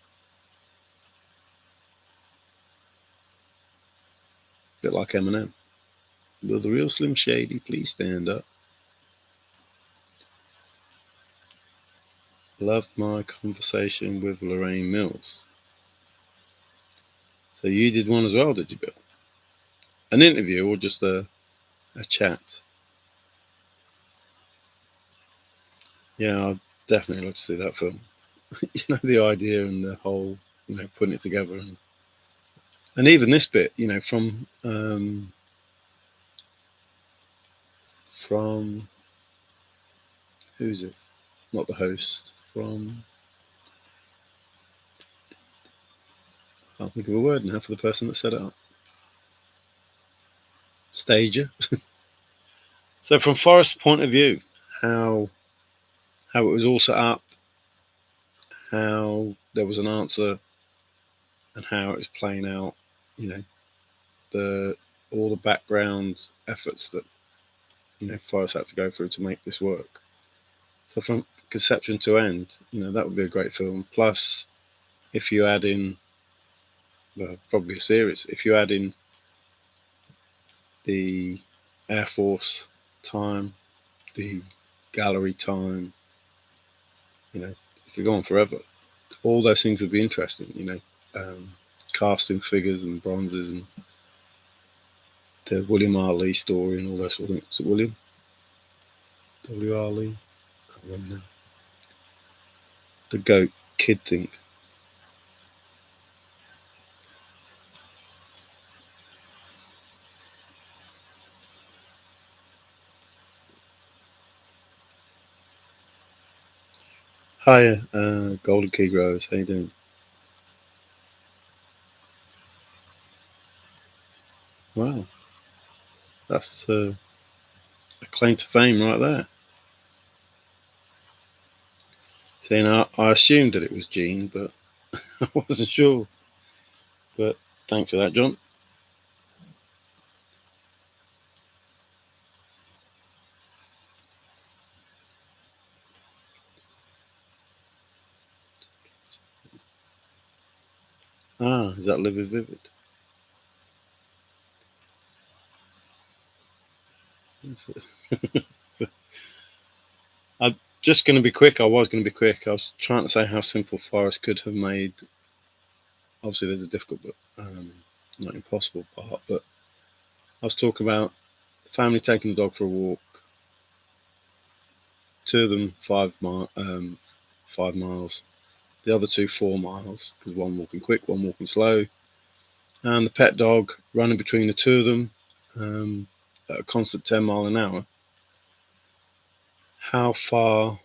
bit like Eminem. Will the real Slim Shady please stand up? Loved my conversation with Lorraine Mills. So you did one as well, did you, Bill? An interview or just a chat? Yeah, I'd definitely love to see that film. The idea and the whole, putting it together, and even this bit, from who's it? Not the host. From, I can't think of a word now for the person that set it up. Stager. So from Forrest's point of view, how it was all set up, how there was an answer, and how it was playing out. The all the background efforts that Forrest had to go through to make this work. So from conception to end, that would be a great film. Plus, if you add in, well, probably a series. If you add in the Air Force time, the gallery time, it could go on forever. All those things would be interesting. Casting figures and bronzes and the William R. Lee story and all that sort of things. Is it William? W. R. Lee? Can't remember now. The goat kid thing. Hiya, Golden Key Growers. How you doing? Wow, that's a claim to fame right there. See, now I assumed that it was Gene, but I wasn't sure. But thanks for that, John. Ah, is that Livid Vivid? I'm just going to be quick. I was going to be quick. I was trying to say how simple Forrest could have made. Obviously, there's a difficult but not impossible part. But I was talking about family taking the dog for a walk. Two of them 5 5 miles. The other 2, 4 miles, because one walking quick, one walking slow. And the pet dog running between the two of them at a constant 10 mile an hour. How far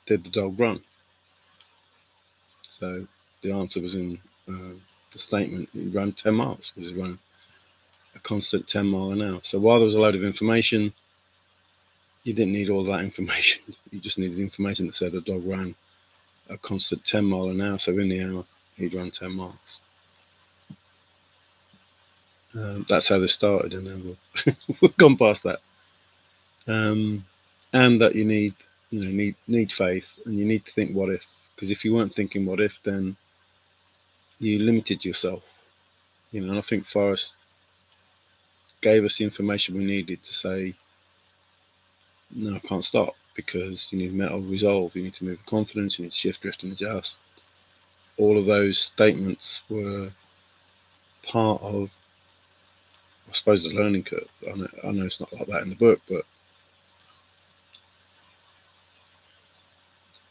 did the dog run? So the answer was in the statement. He ran 10 miles because he ran a constant 10 mile an hour. So while there was a load of information, you didn't need all that information. You just needed information that said the dog ran a constant 10 mile an hour. So in the hour, he'd run 10 miles. That's how this started, and then we've gone past that. And that you need faith, and you need to think what if, because if you weren't thinking what if, then you limited yourself. And I think Forrest gave us the information we needed to say, no, I can't stop, because you need mental resolve, you need to move with confidence, you need to shift, drift, and adjust. All of those statements were part of, I suppose, the learning curve. I know it's not like that in the book, but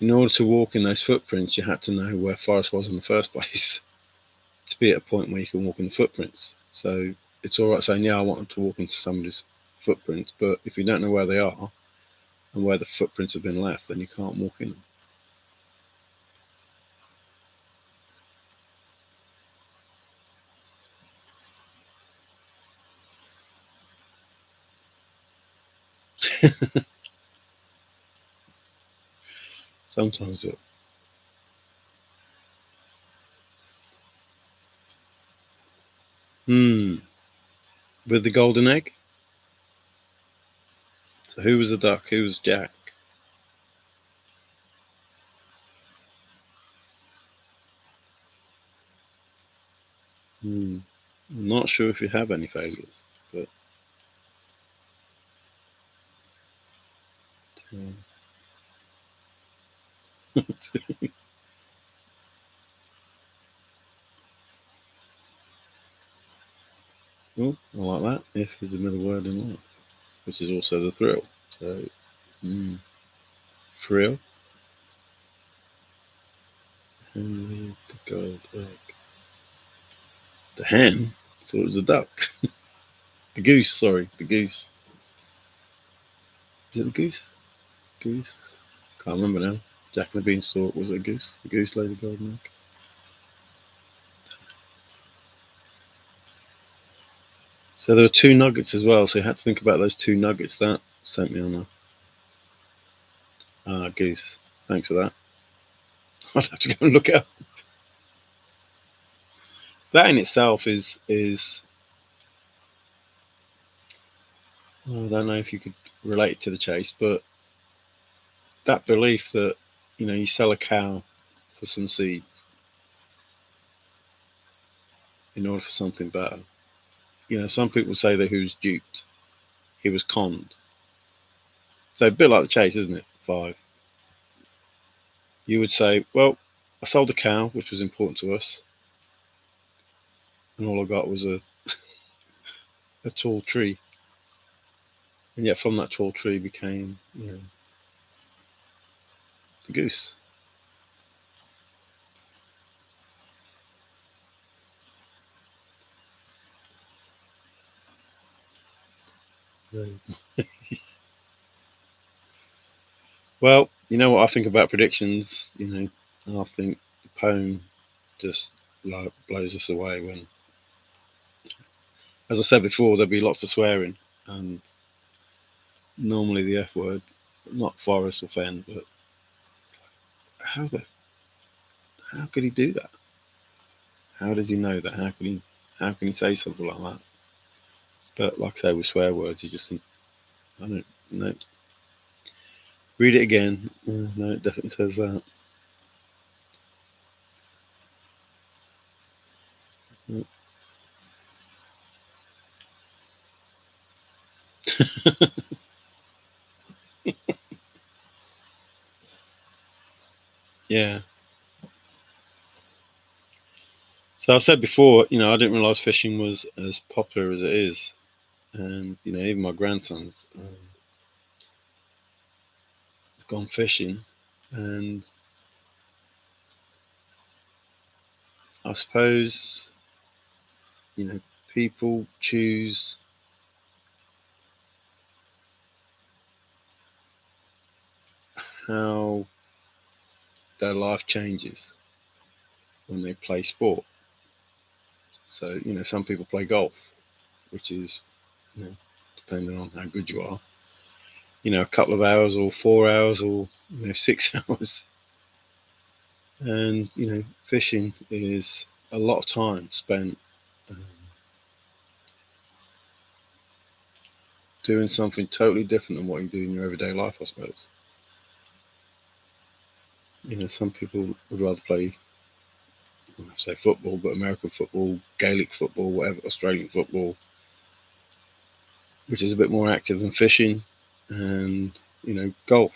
in order to walk in those footprints, you had to know where Forrest was in the first place to be at a point where you can walk in the footprints. So it's all right saying, yeah, I want to walk into somebody's footprints, but if you don't know where they are and where the footprints have been left, then you can't walk in them. Sometimes it. With the golden egg? So who was the duck? Who was Jack? I'm not sure if you have any failures, but oh, I like that. If is the middle word in life, which is also the thrill. So, thrill. And the gold egg. The hen? I thought it was a duck. The goose, sorry, the goose. Is it the goose? Goose? Can't remember now. Jack and the Beanstalk, was it a goose? The goose laid the golden egg. So there were 2 nuggets as well, so you had to think about those 2 nuggets. That sent me on a goose. Thanks for that. I'd have to go and look it up. That in itself is I don't know if you could relate it to the chase, but that belief that you sell a cow for some seeds in order for something better. Some people say that he was duped, he was conned. So a bit like the chase, isn't it? 5. You would say, well, I sold a cow, which was important to us, and all I got was a tall tree. And yet from that tall tree became, the goose. Well, you know what I think about predictions. I think the poem just blows us away when, as I said before, there'll be lots of swearing, and normally the F word, not Forrest or Fenn, but how could he do that? How does he know that? How can he say something like that? But like I say, with swear words, you just think, I don't know. Read it again. No, it definitely says that. Yeah. So I said before, I didn't realise fishing was as popular as it is, and even my grandson's has gone fishing, And I suppose, people choose how their life changes when they play sport. So, some people play golf, which is, depending on how good you are, a couple of hours or 4 hours or 6 hours. And, fishing is a lot of time spent doing something totally different than what you do in your everyday life, I suppose. Some people would rather play, say football, but American football, Gaelic football, whatever, Australian football, which is a bit more active than fishing, and, golf.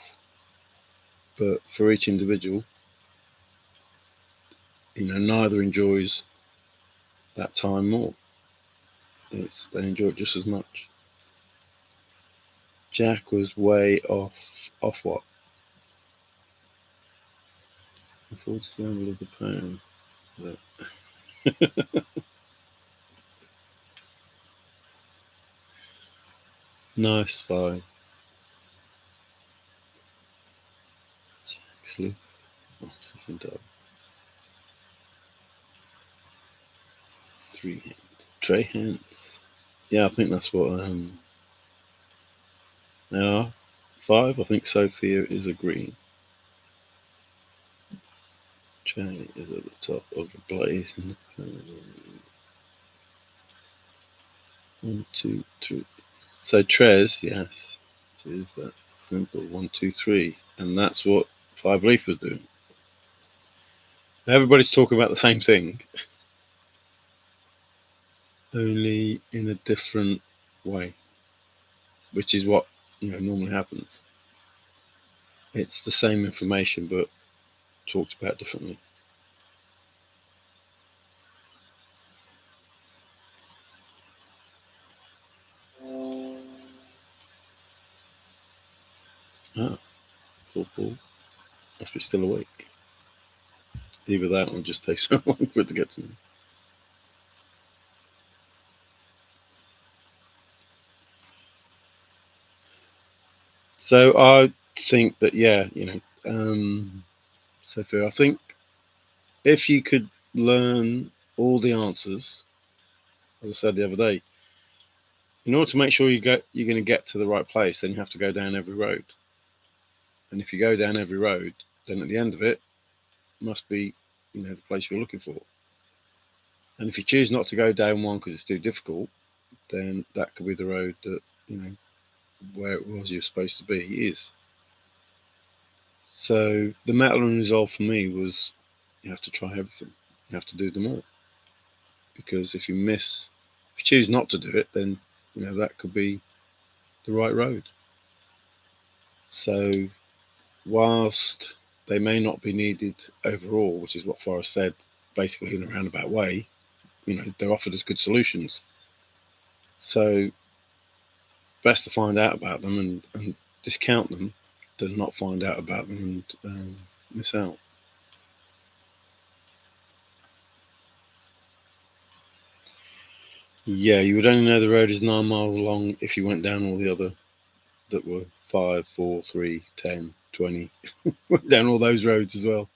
But for each individual, neither enjoys that time more. They enjoy it just as much. Jack was way off. Off what? The 40 gamble of the pound. Nice spy. Jack Slip. Second dog. 3 hands. Tray hands. Yeah, I think that's what they are. 5. I think Sophia is a green. Tray is at the top of the blaze. And 1, 2, 3. So Trez, yes, it is that simple. 1, 2, 3, and that's what Five Leaf was doing. Everybody's talking about the same thing, only in a different way, which is what normally happens. It's the same information, but talked about differently. Ah, football. Must be still awake. Either that or just takes so long for it to get to me. So I think that, yeah, Sophia, I think if you could learn all the answers, as I said the other day, in order to make sure you're going to get to the right place, then you have to go down every road. And if you go down every road, then at the end of it must be, the place you're looking for. And if you choose not to go down one because it's too difficult, then that could be the road that, where it was you're supposed to be is. So the metal and resolve for me was you have to try everything. You have to do them all. Because if you choose not to do it, then, that could be the right road. So whilst they may not be needed overall, which is what Forrest said, basically in a roundabout way, they're offered as good solutions. So best to find out about them and discount them than not find out about them and miss out. Yeah, you would only know the road is 9 miles long if you went down all the other that were 5, 4, 3, 10, 20. Went down all those roads as well.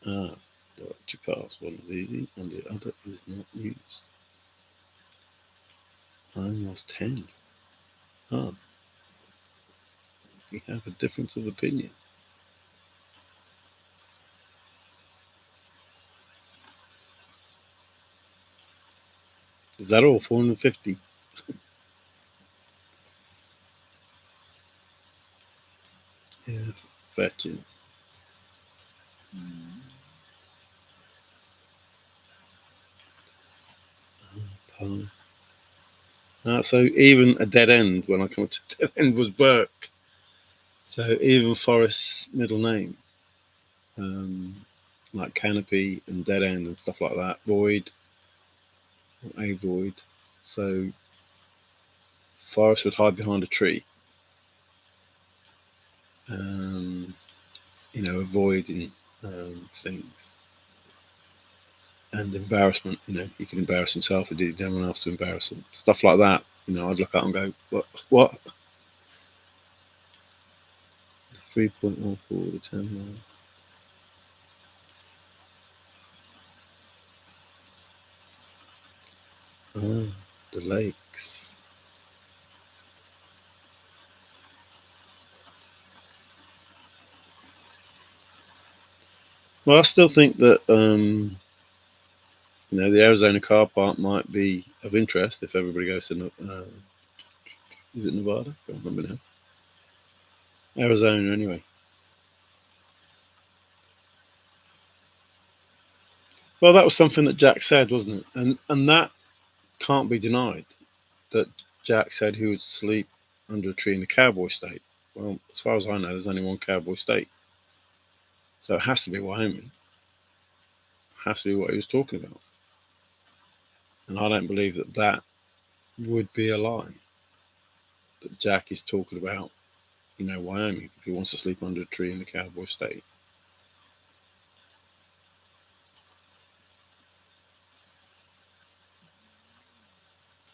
Ah, directory pass. One is easy and the other is not used. Mine was 10. Ah, we have a difference of opinion. Is that all? 450? Yeah, fetching. So even a dead end, when I come to dead end, was Burke. So even Forrest's middle name, like Canopy and Dead End and stuff like that, Void, or A Void. So Forrest would hide behind a tree um, avoiding things, and embarrassment. He can embarrass himself or did anyone else to embarrass him. Stuff like that. I'd look at and go, what? What? 3.14 to 10 miles. Oh, the lakes. Well, I still think that the Arizona car park might be of interest if everybody goes to. Is it Nevada? I can't remember now. Arizona, anyway. Well, that was something that Jack said, wasn't it? And that can't be denied. That Jack said he would sleep under a tree in the cowboy state. Well, as far as I know, there's only one cowboy state, so it has to be Wyoming. It has to be what he was talking about. And I don't believe that that would be a lie. That Jack is talking about, Wyoming, if he wants to sleep under a tree in the cowboy state.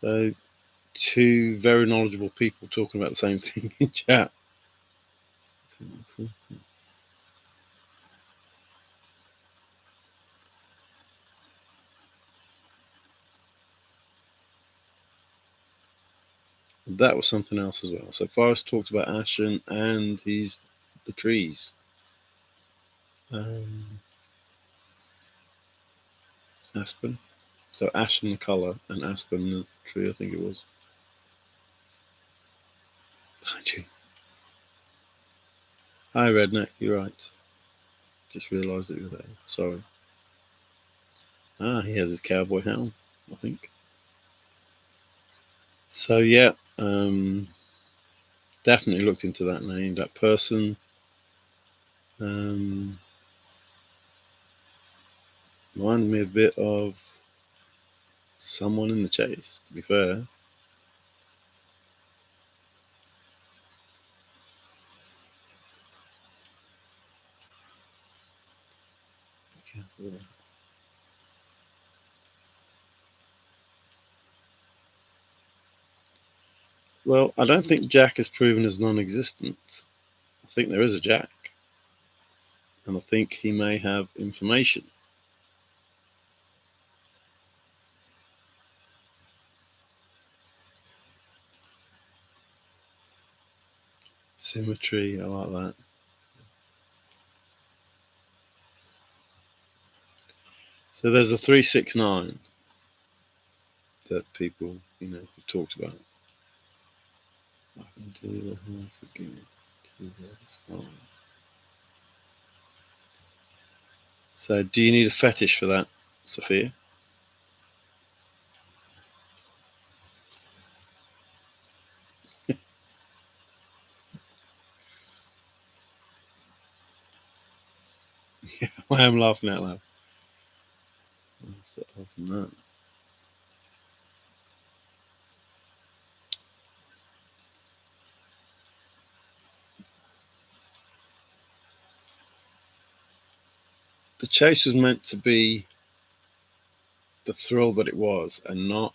So, two very knowledgeable people talking about the same thing in chat. That was something else as well. So Forrest talked about Ashen and the trees. Aspen. So Ashen the colour and Aspen the tree, I think it was. Thank you. Hi Redneck, you're right. Just realised that you were there. Sorry. He has his cowboy helm, I think. So yeah, definitely looked into that name, that person. Reminded me a bit of someone in the chase, to be fair. Well, I don't think Jack is proven as non-existent. I think there is a Jack, and I think he may have information. Symmetry, I like that. So there's a 369 that people, have talked about. I can do the So do you need a fetish for that, Sophia? Yeah, I am laughing out loud. No. The chase was meant to be the thrill that it was, and not.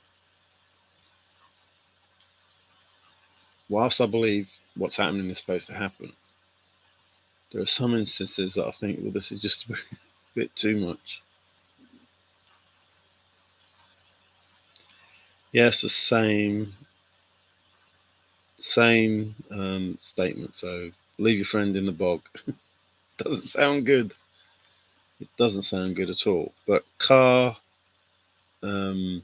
Whilst I believe what's happening is supposed to happen, there are some instances that I think, well, this is just a bit too much. Yes, the same statement. So leave your friend in the bog. Doesn't sound good. It doesn't sound good at all. But Carr and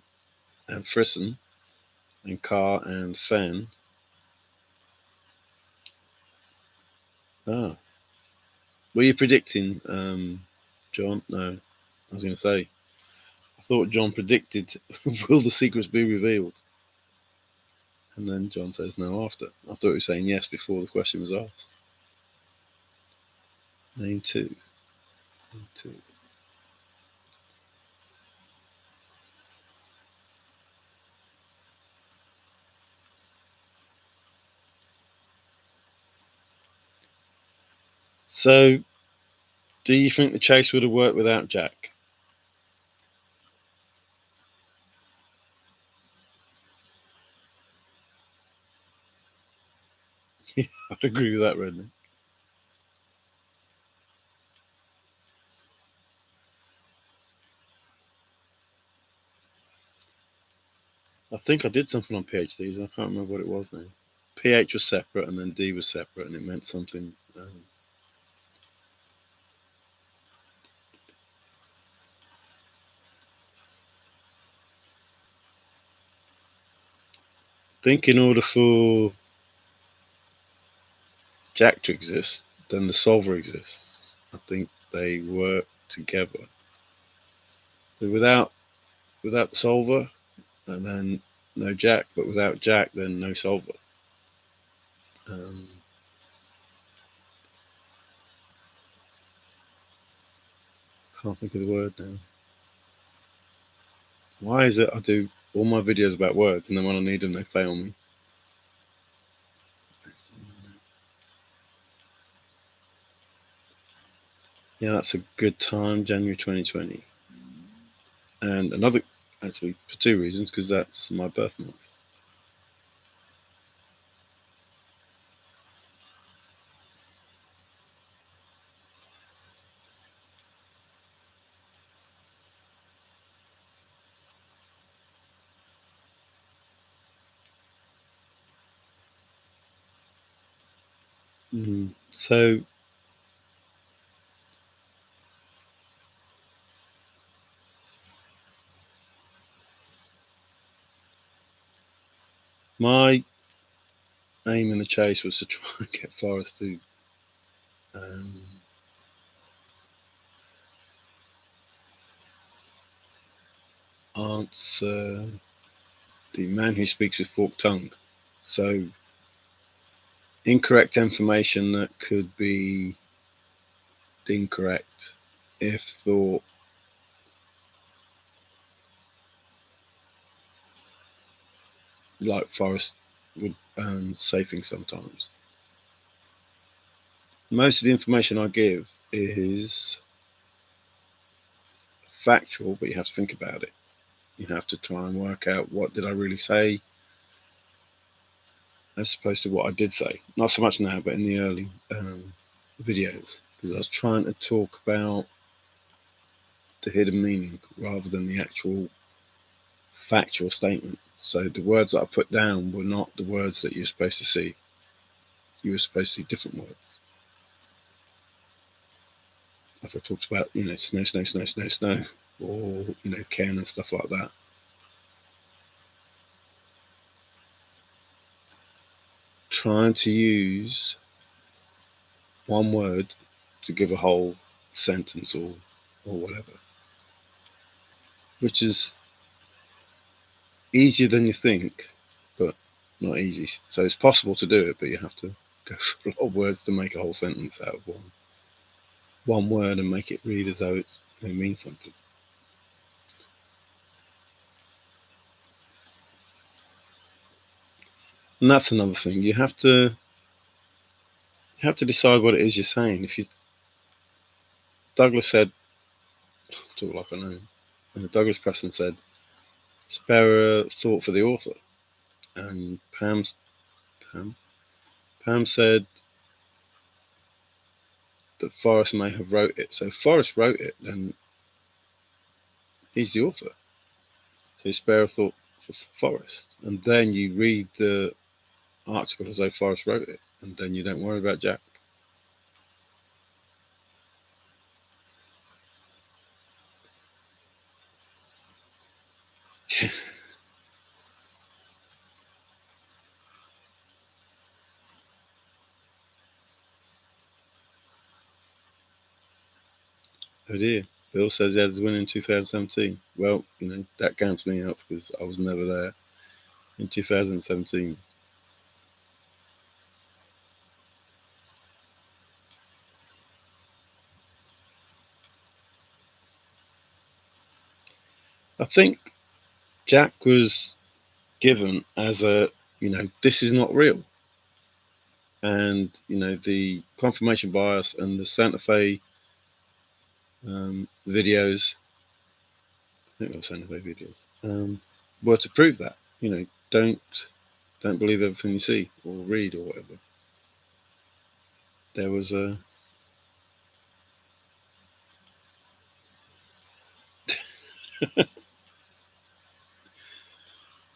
Frisson and Carr and Fenn. Ah, were you predicting, John? No, I was going to say. I thought John predicted, will the secrets be revealed? And then John says no after. I thought he was saying yes before the question was asked. Name two. Name two. So, do you think the chase would have worked without Jack? I'd agree with that, Redney. I think I did something on PhDs. I can't remember what it was now. PH was separate, and then D was separate, and it meant something. I think in order for Jack to exist, then the solver exists. I think they work together. But without the solver, and then no Jack. But without Jack, then no solver. Um, can't think of the word now. Why is it I do all my videos about words, and then when I need them, they fail me? Yeah, that's a good time, January 2020. And another, actually, for two reasons, because that's my birth month. So my aim in the chase was to try and get Forrest to um, answer the man who speaks with forked tongue. So incorrect information that could be incorrect if thought like Forrest would say things sometimes. Most of the information I give is factual, but you have to think about it. You have to try and work out what did I really say as opposed to what I did say. Not so much now, but in the early videos, because I was trying to talk about the hidden meaning rather than the actual factual statement. So the words that I put down were not the words that you're supposed to see. You were supposed to see different words. As I talked about, snow, snow, snow, snow, snow, or Ken and stuff like that. Trying to use one word to give a whole sentence or whatever, which is easier than you think, but not easy. So it's possible to do it, but you have to go through a lot of words to make a whole sentence out of one word and make it read as though it means something. And that's another thing. You have to decide what it is you're saying. If you Douglas said, talk like I know, and Douglas Preston said, spare a thought for the author, and Pam said that Forrest may have wrote it. So if Forrest wrote it, then he's the author. So spare a thought for Forrest, and then you read the article as though Forrest wrote it, and then you don't worry about Jack. Oh dear. Bill says he had his win in 2017. Well, that counts me up because I was never there in 2017. I think Jack was given as this is not real. and the confirmation bias and the Santa Fe videos. I think they were Santa Fe videos. Were to prove that. Don't believe everything you see or read or whatever. There was a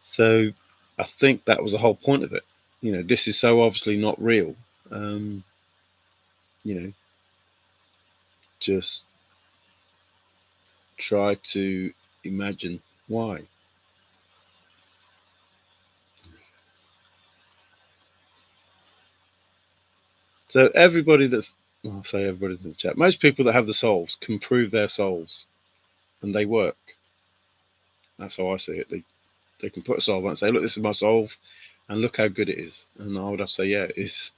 so I think that was the whole point of it. This is so obviously not real. Um, you know, just try to imagine why. So everybody I'll say everybody in the chat, most people that have the solves can prove their solves, and they work. That's how I see it. They can put a solve on and say, look, this is my solve, and look how good it is. And I would have to say, yeah, it is.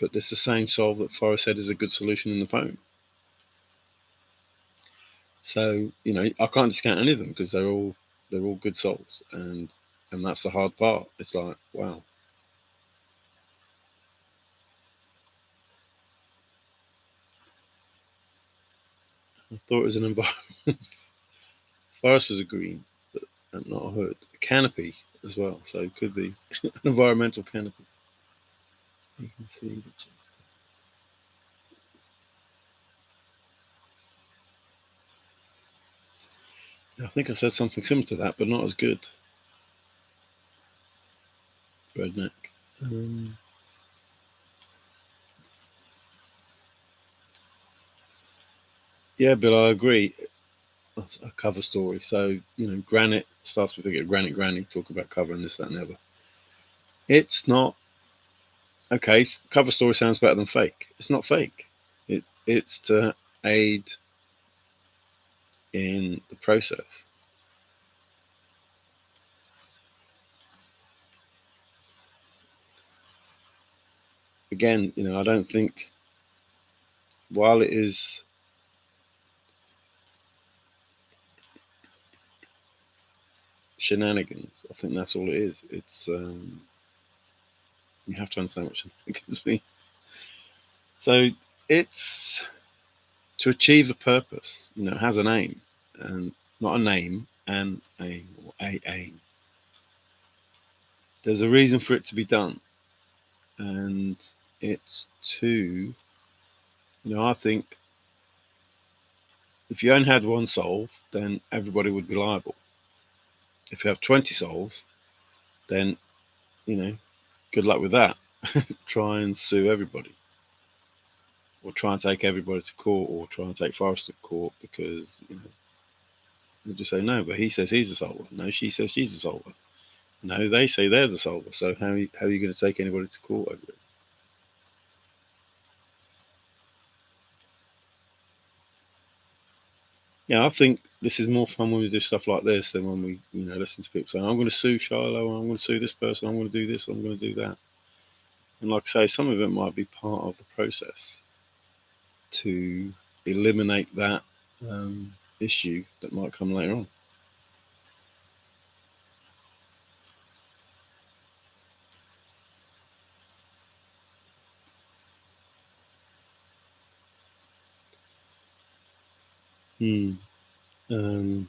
But it's the same solve that Forrest said is a good solution in the poem. So I can't discount any of them because they're all good solves, and that's the hard part. It's like, wow. I thought it was an environment. Forest was a green, but not a hood. A canopy as well, so it could be an environmental canopy. You can see I think I said something similar to that, but not as good. Redneck. Um, yeah, Bill, I agree. A cover story. So, Granite starts with a Granite Granny, talk about cover and this, that, and the other. It's not okay. Cover story sounds better than fake. It's not fake. It's to aid in the process. Again, I don't think while it is shenanigans, I think that's all it is. It's you have to understand what shenanigans mean. So it's to achieve a purpose. It has an aim, and not a name, an aim or a aim. There's a reason for it to be done, and it's to, I think if you only had one solve, then everybody would be liable. If you have 20 solves, then, good luck with that. Try and sue everybody, or try and take everybody to court, or try and take Forrest to court because, they'll just say, no, but he says he's a solver. No, she says she's a solver. No, they say they're the solver. So how are you going to take anybody to court over it? Yeah, I think this is more fun when we do stuff like this than when we, listen to people saying, I'm going to sue Shiloh, I'm going to sue this person, I'm going to do this, I'm going to do that. And like I say, some of it might be part of the process to eliminate that issue that might come later on. Hmm. Um,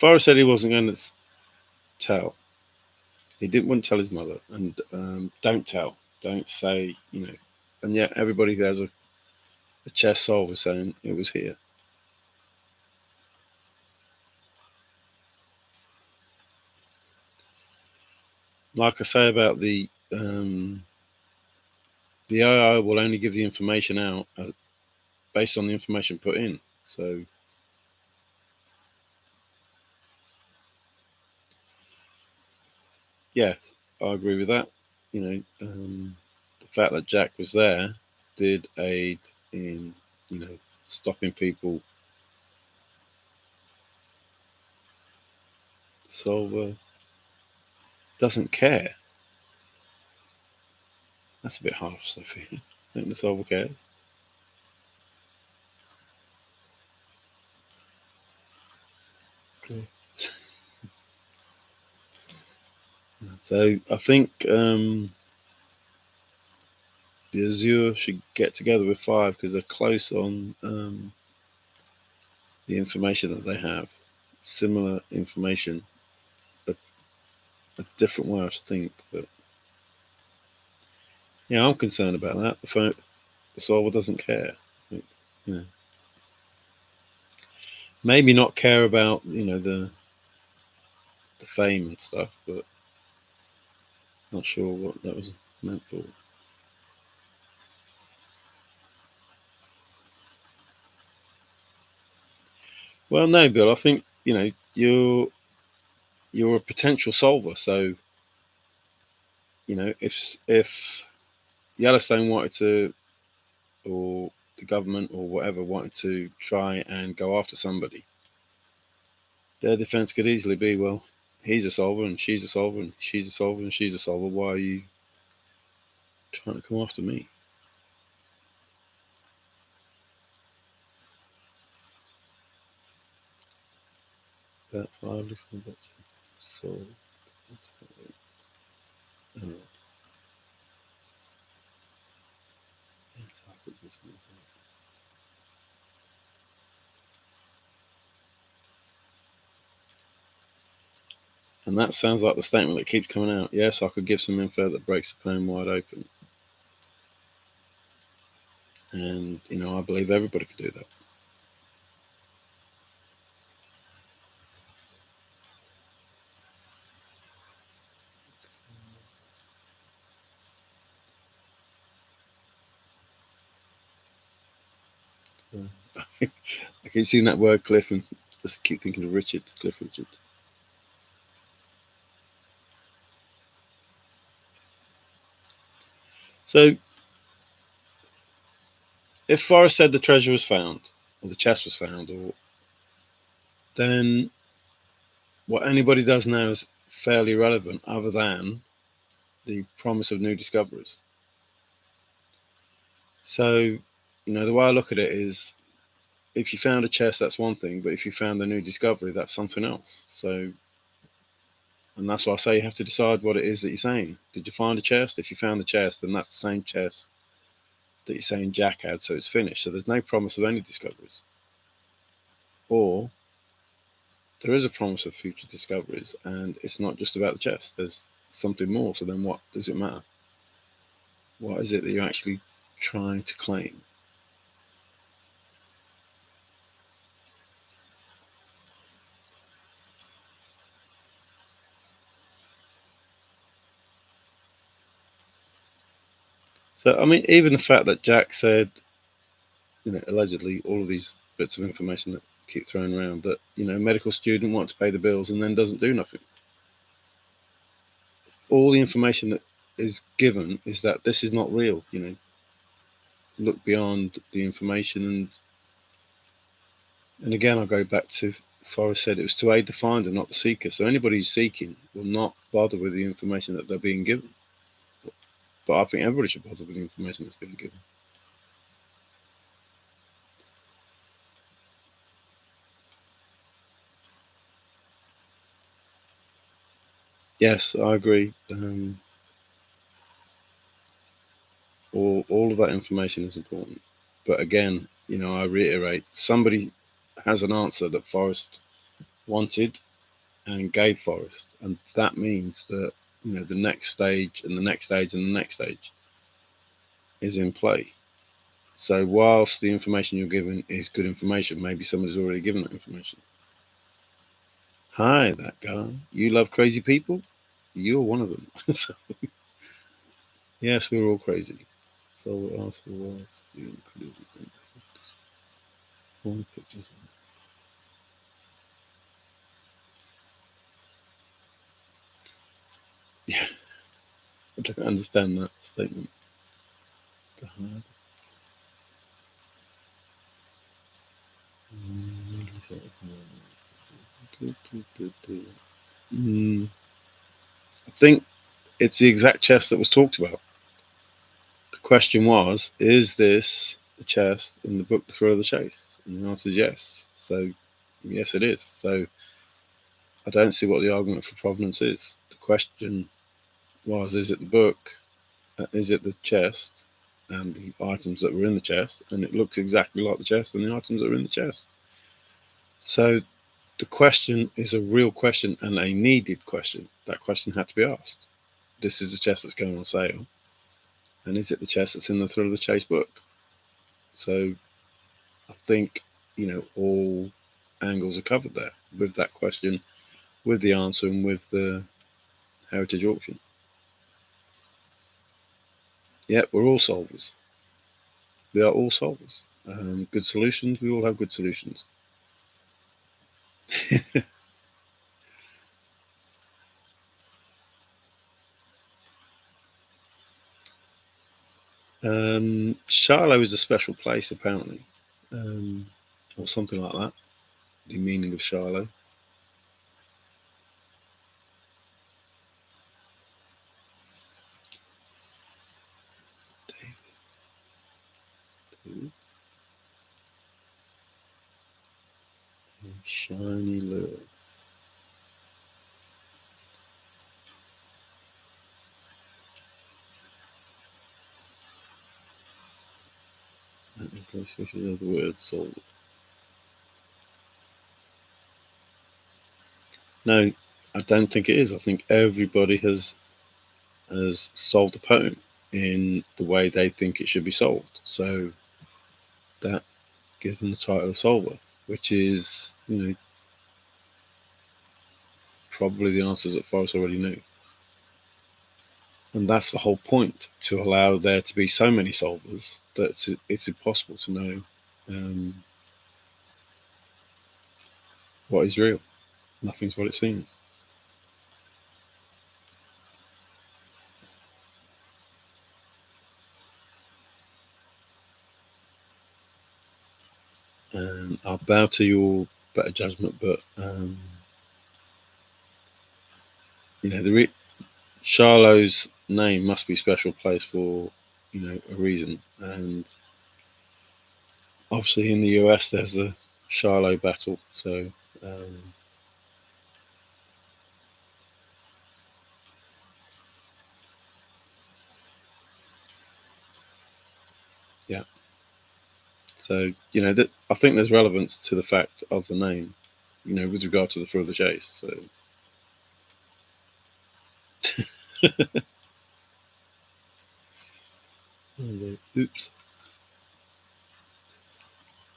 Forrest said he wasn't going to tell. He didn't want to tell his mother, and don't tell, don't say, And yet everybody who has a chess solver is saying it was here. Like I say about the AI will only give the information out based on the information put in. So yes, I agree with that. The fact that Jack was there did aid in stopping people. Solver doesn't care. That's a bit harsh, Sophie. I think the solver cares. Okay. So I think the Azure should get together with Five because they're close on the information that they have. Similar information, but a different way to think. But yeah, I'm concerned about that. The solver doesn't care. You know, maybe not care about the fame and stuff, but not sure what that was meant for. Well, no, Bill. I think you're a potential solver. So if Yellowstone wanted to, or the government or whatever wanted to try and go after somebody, their defense could easily be, well, he's a solver and she's a solver and she's a solver and she's a solver. Why are you trying to come after me? That five looks like so. And that sounds like the statement that keeps coming out. Yes, I could give some info that breaks the plane wide open. And, I believe everybody could do that. So, I keep seeing that word Cliff and just keep thinking of Richard, Cliff Richard. So, if Forrest said the treasure was found, or the chest was found, then what anybody does now is fairly irrelevant, other than the promise of new discoveries. So, the way I look at it is, if you found a chest, that's one thing, but if you found a new discovery, that's something else. So, and that's why I say you have to decide what it is that you're saying. Did you find a chest? If you found the chest, then that's the same chest that you're saying Jack had, so it's finished. So there's no promise of any discoveries. Or there is a promise of future discoveries, and it's not just about the chest. There's something more. So then what does it matter? What is it that you're actually trying to claim? So, I mean, even the fact that Jack said, allegedly, all of these bits of information that keep thrown around, that, medical student wants to pay the bills and then doesn't do nothing. All the information that is given is that this is not real, look beyond the information. And again, I'll go back to Forrest said it was to aid the finder, not the seeker. So anybody who's seeking will not bother with the information that they're being given. But I think everybody should bother with the information that's being given. Yes, I agree. All of that information is important. But again, I reiterate, somebody has an answer that Forrest wanted and gave Forrest, and that means that the next stage and the next stage and the next stage is in play. So whilst the information you're given is good information, maybe somebody's already given that information. Hi, that guy. You love crazy people? You're one of them. So, yes, we're all crazy. So what else was included? One pictures. Yeah, I don't understand that statement. Mm, I think it's the exact chest that was talked about. The question was, is this the chest in the book The Thrill of the Chase? And the answer is yes. So, yes, it is. So, I don't see what the argument for provenance is. The question was, is it the book? Is it the chest and the items that were in the chest? And it looks exactly like the chest and the items that are in the chest. So the question is a real question and a needed question. That question had to be asked. This is the chest that's going on sale. And is it the chest that's in the Thrill of the Chase book? So I think, all angles are covered there with that question, with the answer, and with the heritage auction. Yeah, we're all solvers. We are all solvers. Good solutions. We all have good solutions. Shiloh is a special place, apparently, or something like that. The meaning of Shiloh. Shiny lure. That is the association of the word soul. No, I don't think it is. I think everybody has solved a poem in the way they think it should be solved. So that gives them the title of solver, which is, probably the answers that Forrest already knew. And that's the whole point, to allow there to be so many solvers that it's impossible to know what is real. Nothing's what it seems. I'll bow to your better judgment, but Charlot's name must be a special place for a reason, and obviously in the US there's a Charlo battle, so yeah. So that I think there's relevance to the fact of the name, with regard to the Thrill of the Chase. So oops.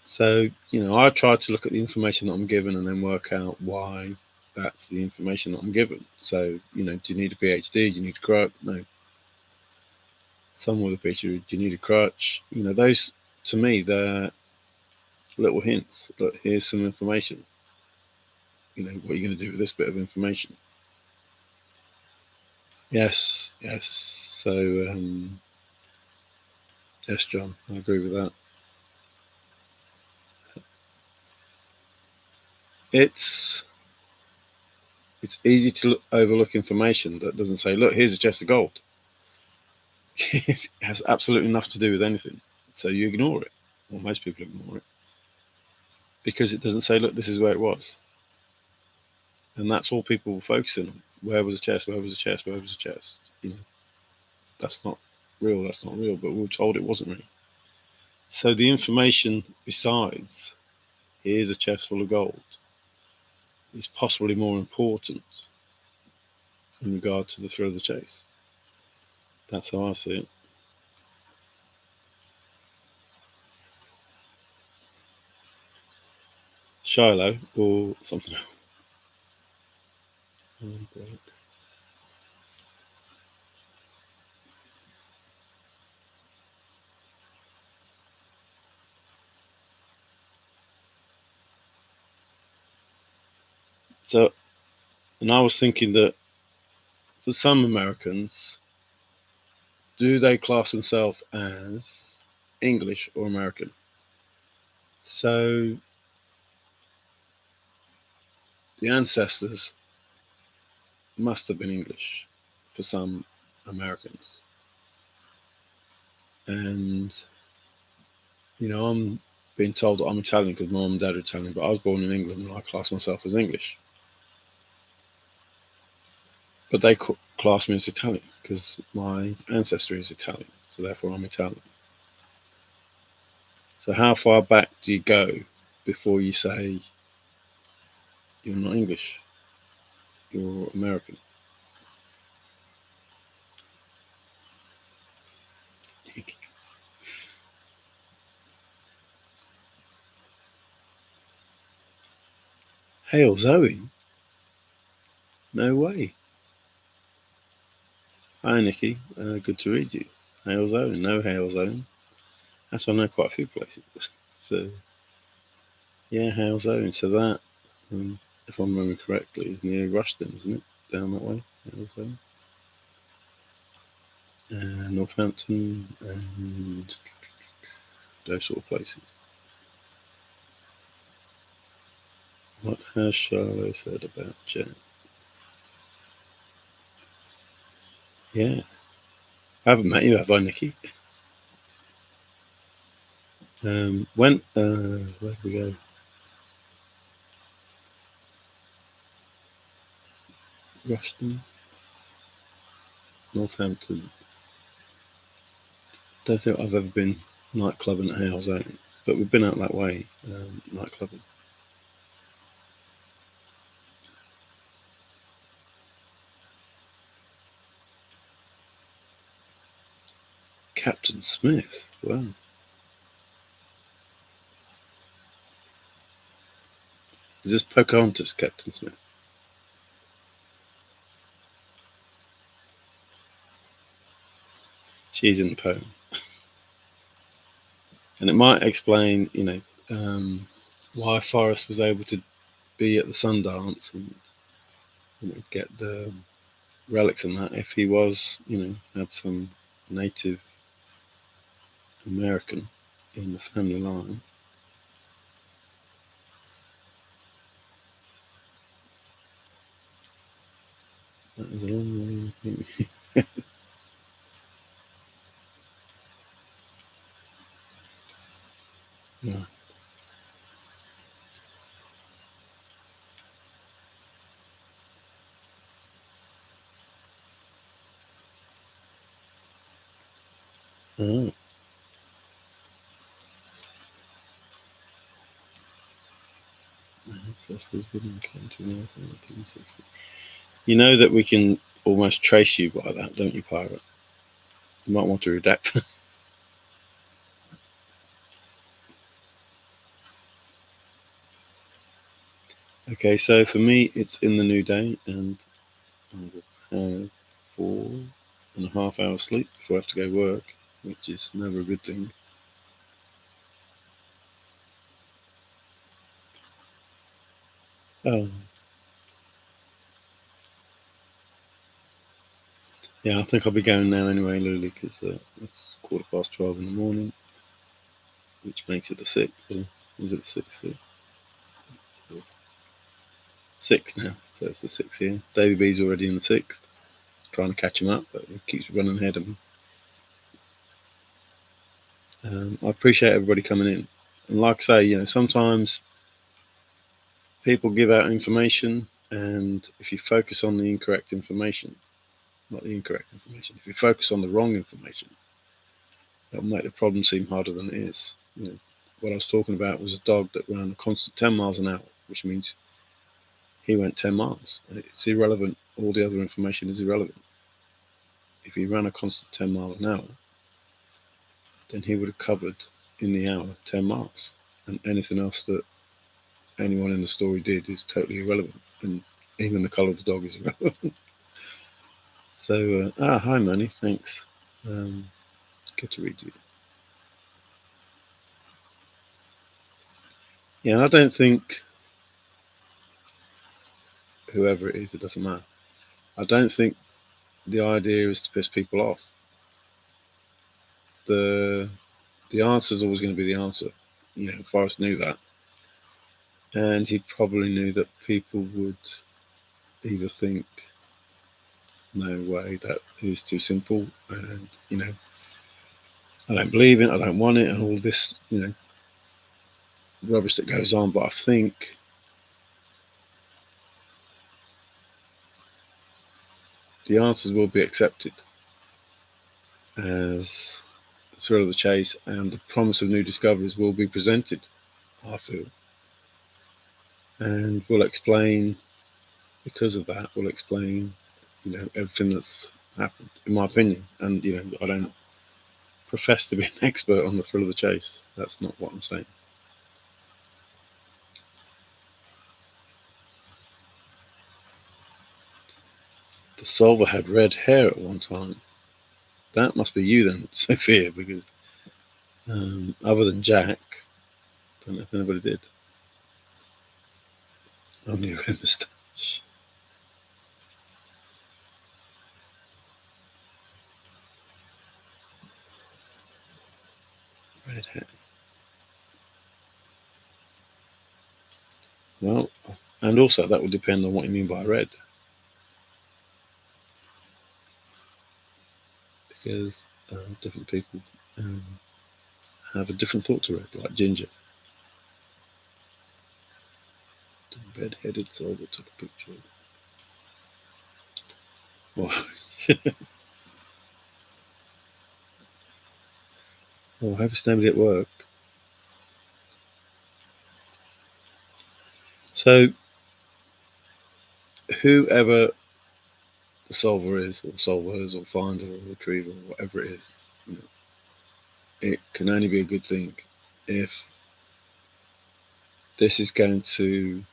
So I try to look at the information that I'm given and then work out why that's the information that I'm given. So do you need a PhD? Do you need a crutch? No. Someone with a PhD. Do you need a crutch? Those, to me, they're little hints. Look, here's some information. What are you going to do with this bit of information? Yes. So yes, John, I agree with that. It's easy to overlook information that doesn't say, look, here's a chest of gold. It has absolutely nothing to do with anything. So you ignore it, or most people ignore it, because it doesn't say, look, this is where it was. And that's all people were focusing on. Where was the chest? Where was the chest? Where was the chest? That's not real. That's not real. But we were told it wasn't real. So the information besides, here's a chest full of gold, is possibly more important in regard to the thrill of the chase. That's how I see it. Shiloh or something else. So, and I was thinking that for some Americans, do they class themselves as English or American? So the ancestors must have been English for some Americans. And, I'm being told that I'm Italian because my mum and dad are Italian, but I was born in England and I class myself as English. But they class me as Italian because my ancestry is Italian, so therefore I'm Italian. So how far back do you go before you say you're not English, you're American? Hail Zoe? No way. Hi Nikki, good to read you. Hail Zoe? No Hail Zoe. That's I know quite a few places. So yeah, Hail Zoe. So that, if I'm remembering correctly, is near Rushden, isn't it? Down that way, Hail Zoe. Northampton and those sort of places. What has Charlotte said about Jen? Yeah. I haven't met you, have I, Nikki? Where did we go? Rushden, Northampton. Don't think I've ever been nightclubbing at Hale Zone, but we've been out that way, nightclubbing. Captain Smith, wow. Is this Pocahontas, Captain Smith? She's in the poem. And it might explain, why Forrest was able to be at the Sundance and get the relics and that if he was, had some Native American in the family line. That was a long way. No. Oh. Ancestors wouldn't came to America in 1960. You know that we can almost trace you by that, don't you, Pirate? You might want to redact that. Okay, so for me, it's in the new day, and I will have 4.5 hours sleep before I have to go work, which is never a good thing. Oh, yeah, I think I'll be going now anyway, Lily, because it's 12:15 in the morning, which makes it the 6th. Is it the 6th? 6th now, so it's the 6th here. Davy B's already in the 6th, trying to catch him up, but he keeps running ahead of me. I appreciate everybody coming in. And like I say, sometimes people give out information, and if you focus on the incorrect information, not the incorrect information, if you focus on the wrong information, that'll make the problem seem harder than it is. What I was talking about was a dog that ran a constant 10 miles an hour, which means he went 10 miles. It's irrelevant. All the other information is irrelevant. If he ran a constant 10 miles an hour, then he would have covered in the hour 10 miles. And anything else that anyone in the story did is totally irrelevant. And even the colour of the dog is irrelevant. So, hi, Manny. Thanks. Good to read you. Yeah, and I don't think whoever it is, it doesn't matter. I don't think the idea is to piss people off. The answer is always going to be the answer. Forrest knew that, and he probably knew that people would either think, "No way, that is too simple," and I don't believe it, I don't want it, and all this, rubbish that goes on. But I think the answers will be accepted. as the thrill of the chase and the promise of new discoveries will be presented, I feel. And we'll explain, because of that, we'll explain, everything that's happened, in my opinion. And, I don't profess to be an expert on the thrill of the chase. That's not what I'm saying. The solver had red hair at one time. That must be you then, Sophia, because other than Jack, I don't know if anybody did. Only a red moustache. Red hair. Well, and also that would depend on what you mean by red. Because different people have a different thought to red, like ginger. The red-headed solver took a picture. Wow. Well, I hope it's nobody at work. So, whoever the solver is, or solvers, or finder, or retriever, or whatever it is, it can only be a good thing if this is going to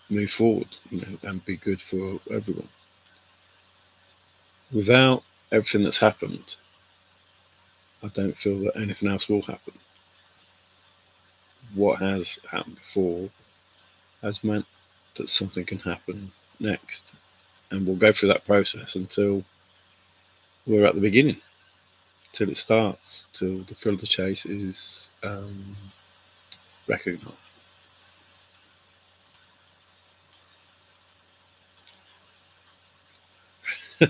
move forward, and be good for everyone. Without everything that's happened, I don't feel that anything else will happen. What has happened before has meant that something can happen next, and we'll go through that process until we're at the beginning, till it starts, till the thrill of the chase is recognised. I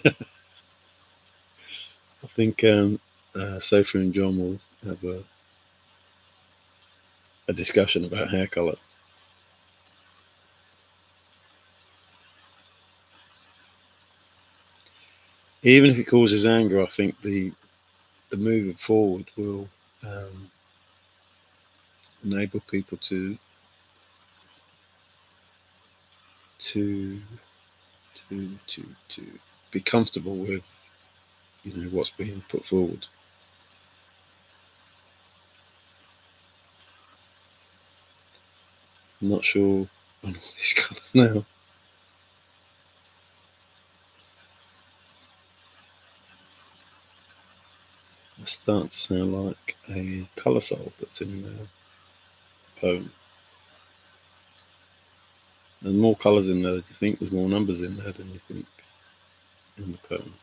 think Sophie and John will have a discussion about hair colour. Even if it causes anger, I think the moving forward will enable people to to be comfortable with what's being put forward. I'm not sure on all these colours now. It's starting to sound like a colour solve that's in the poem. There's more colours in there than you think. There's more numbers in there than you think in the poem.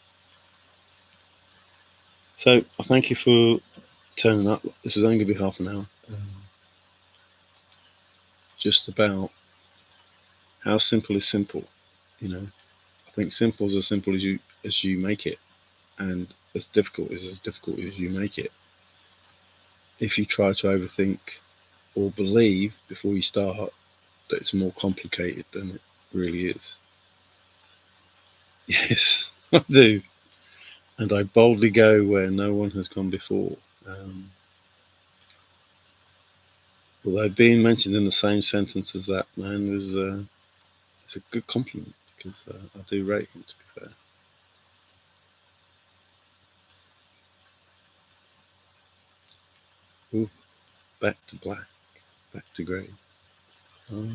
So I thank you for turning up. This was only going to be half an hour. Just about how simple is simple. I think simple is as simple as you make it, and as difficult is as difficult as you make it. If you try to overthink or believe before you start that it's more complicated than it really is. Yes, I do. And I boldly go where no one has gone before. Although being mentioned in the same sentence as that man was it's a good compliment, because I do rate him, to be fair. Ooh, back to black, back to grey. Oh.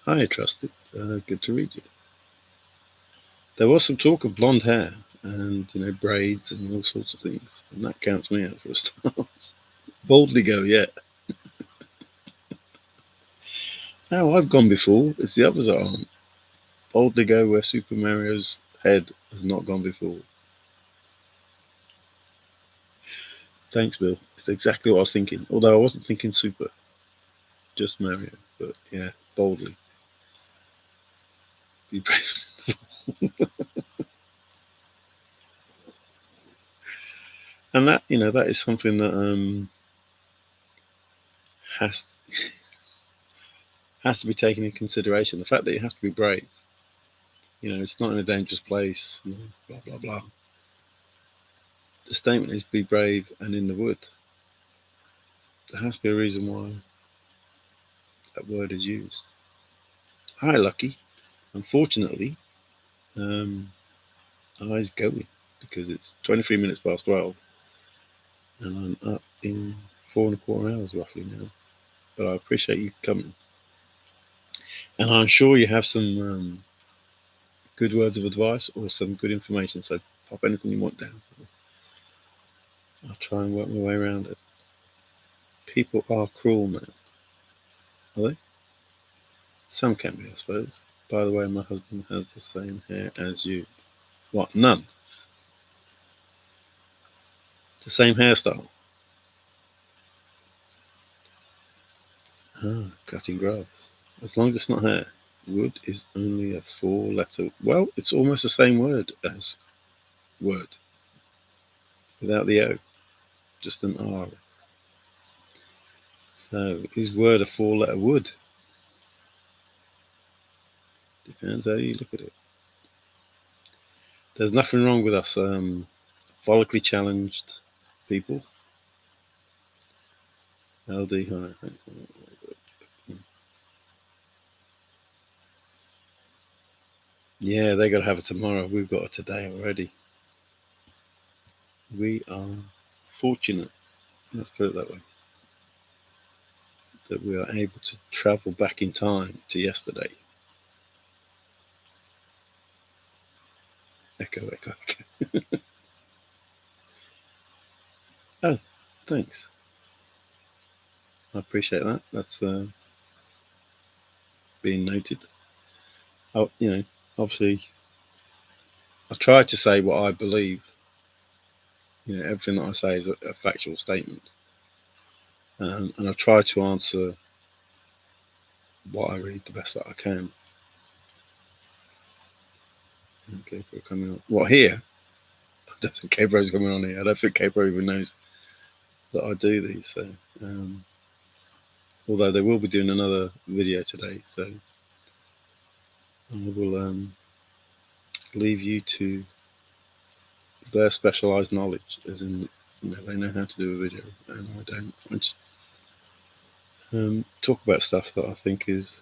Hi, Trusted. Good to read you. There was some talk of blonde hair and braids and all sorts of things, and that counts me out for a start. Boldly go, yeah. Now I've gone before. It's the others that aren't. Boldly go where Super Mario's head has not gone before. Thanks, Bill. It's exactly what I was thinking. Although I wasn't thinking Super, just Mario. But yeah, boldly. Be brave. And that is something that has to be taken into consideration. The fact that you have to be brave. it's not in a dangerous place, blah, blah, blah. The statement is be brave and in the wood. There has to be a reason why that word is used. Hi, Lucky. Unfortunately, I's going because it's 23 minutes past 12 and I'm up in 4.25 hours roughly now. But I appreciate you coming. And I'm sure you have some good words of advice or some good information. So pop anything you want down. I'll try and work my way around it. People are cruel, man. Are they? Some can be, I suppose. By the way, my husband has the same hair as you. What? None? The same hairstyle? Ah, cutting grass. As long as it's not hair. Wood is only a 4-letter. Well, it's almost the same word as word. Without the O. Just an R. So, is word a 4-letter wood? Depends how you look at it. There's nothing wrong with us follically challenged people. LD, hi. Thanks. Yeah, they got to have it tomorrow. We've got it today already. We are fortunate, let's put it that way, that we are able to travel back in time to yesterday. Echo, echo, echo. Oh, thanks. I appreciate that. That's being noted. Oh, obviously, I try to say what I believe. Everything that I say is a factual statement, and I try to answer what I read the best that I can. Okay, we're coming on. What here? I don't think Cabro's coming on here. I don't think Cabro even knows that I do these. So, although they will be doing another video today, so I will leave you to their specialised knowledge, as in they know how to do a video, and I don't. I just talk about stuff that I think is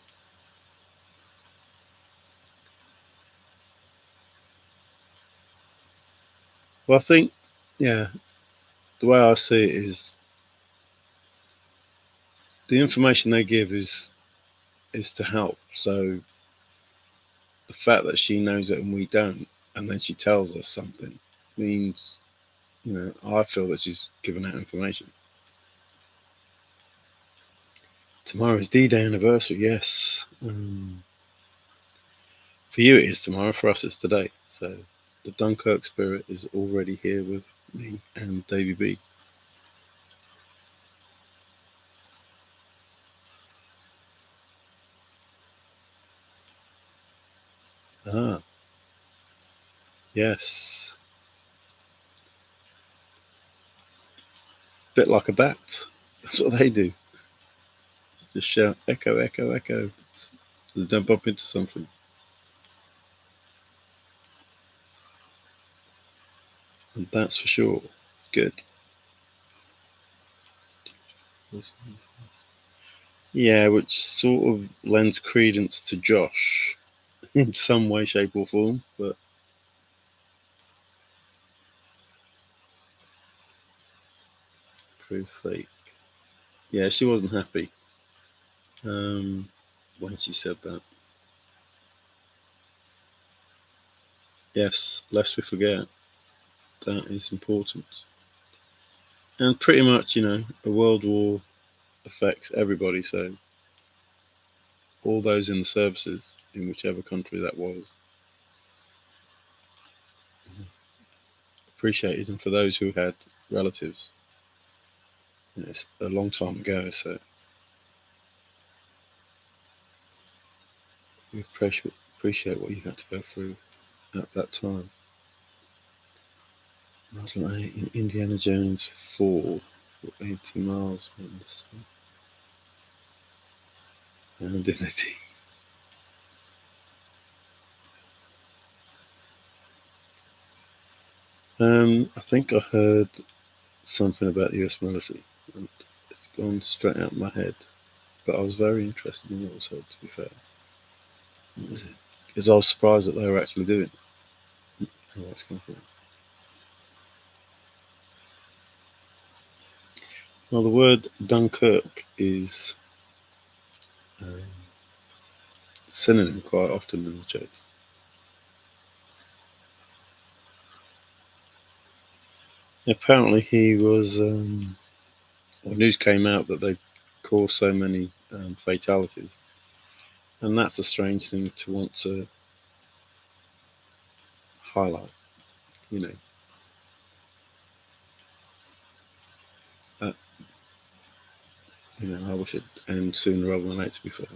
well. I think, yeah, the way I see it is the information they give is to help. So the fact that she knows it and we don't, and then she tells us something, means I feel that she's given out information. Tomorrow's D-Day anniversary, yes. For you it is tomorrow, for us it's today. So the Dunkirk spirit is already here with me and Davey B. Ah, yes. Bit like a bat. That's what they do. Just shout, echo, echo, echo. Just don't bump into something. And that's for sure. Good. Yeah, which sort of lends credence to Josh in some way, shape, or form, but proof fake. Yeah, she wasn't happy when she said that. Yes, lest we forget, that is important. And pretty much, a world war affects everybody, so all those in the services, in whichever country that was, appreciated. And for those who had relatives, it's a long time ago, so we appreciate what you had to go through at that time. In Indiana Jones 4 for 80 miles from the sun. And didn't it? I think I heard something about the US military, and it's gone straight out of my head. But I was very interested in what was said, to be fair. What was it? Because I was surprised that they were actually doing it. Where it's come from. Well, the word Dunkirk is um, synonym quite often in the jokes. Apparently, he was. Well, news came out that they caused so many fatalities, and that's a strange thing to want to highlight. You know, that, I wish it ended sooner rather than later. To be fair,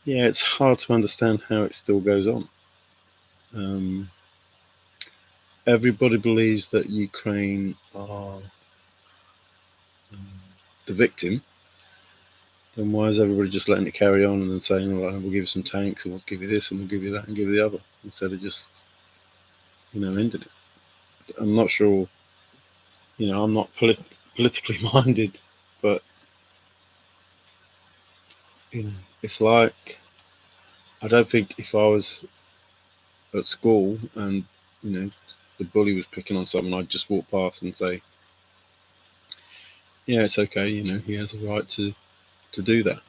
yeah, it's hard to understand how it still goes on. Um, Everybody believes that Ukraine are the victim. Then why is everybody just letting it carry on and then saying, "All right, we'll give you some tanks and we'll give you this and we'll give you that and give you the other," instead of just ending it? I'm not sure. I'm not politically minded, but it's like I don't think if I was at school and you know the bully was picking on someone, I'd just walk past and say, "Yeah, it's okay. He has a right to do that."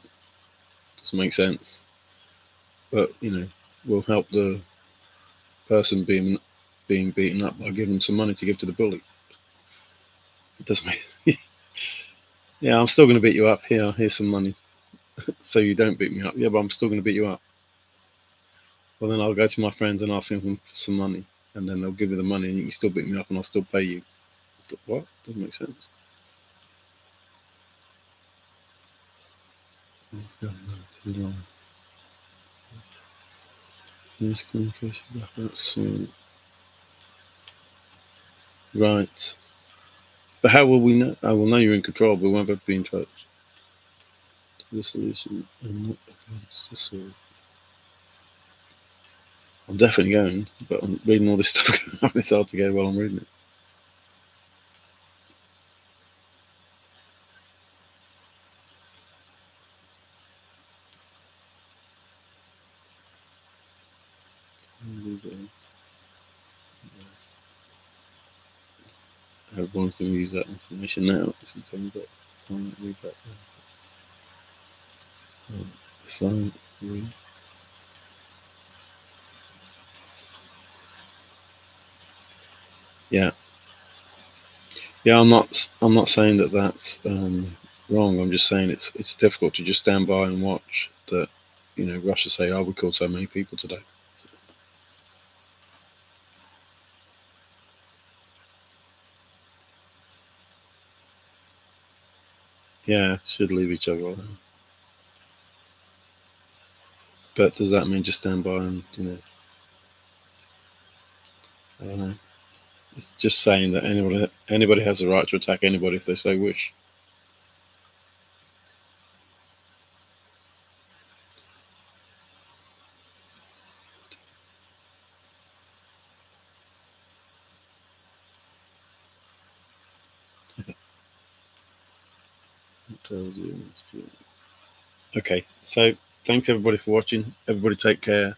Doesn't make sense, but we'll help the person being beaten up by giving them some money to give to the bully. It doesn't make. Yeah, I'm still going to beat you up. Here's some money, so you don't beat me up. Yeah, but I'm still going to beat you up. Well, then I'll go to my friends and ask them for some money, and then they'll give me the money, and you can still beat me up, and I'll still pay you. What? Doesn't make sense. Too long. Miscommunication back out soon. Right. But how will we know? I will know you're in control, but we won't be able to be in touch. The solution. I'm not against the sword. I'm definitely going, but I'm reading all this stuff. It's hard to go while I'm reading it. Everyone's going to use that information now. It's coming back. Fine, read that. Fine, read. Yeah, yeah. I'm not saying that that's wrong. I'm just saying it's difficult to just stand by and watch that. Russia say, "Oh, we killed so many people today." So, yeah, should leave each other alone. But does that mean just stand by and I don't know. It's just saying that anybody has the right to attack anybody if they so wish. It tells you. Okay, so thanks everybody for watching. Everybody take care.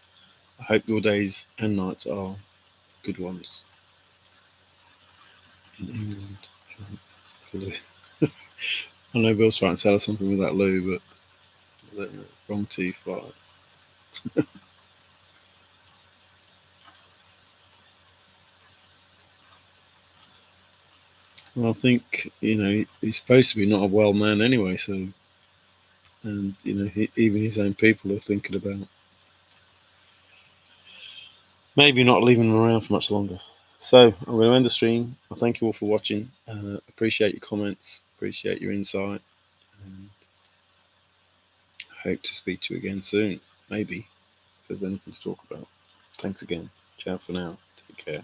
I hope your days and nights are good ones. In England, I know Bill's trying to tell us something with that loo, but wrong T5. Well, I think he's supposed to be not a well man anyway. So, and even his own people are thinking about maybe not leaving him around for much longer. So I'm going to end the stream. I thank you all for watching. Appreciate your comments. Appreciate your insight. And hope to speak to you again soon. Maybe if there's anything to talk about. Thanks again. Ciao for now. Take care.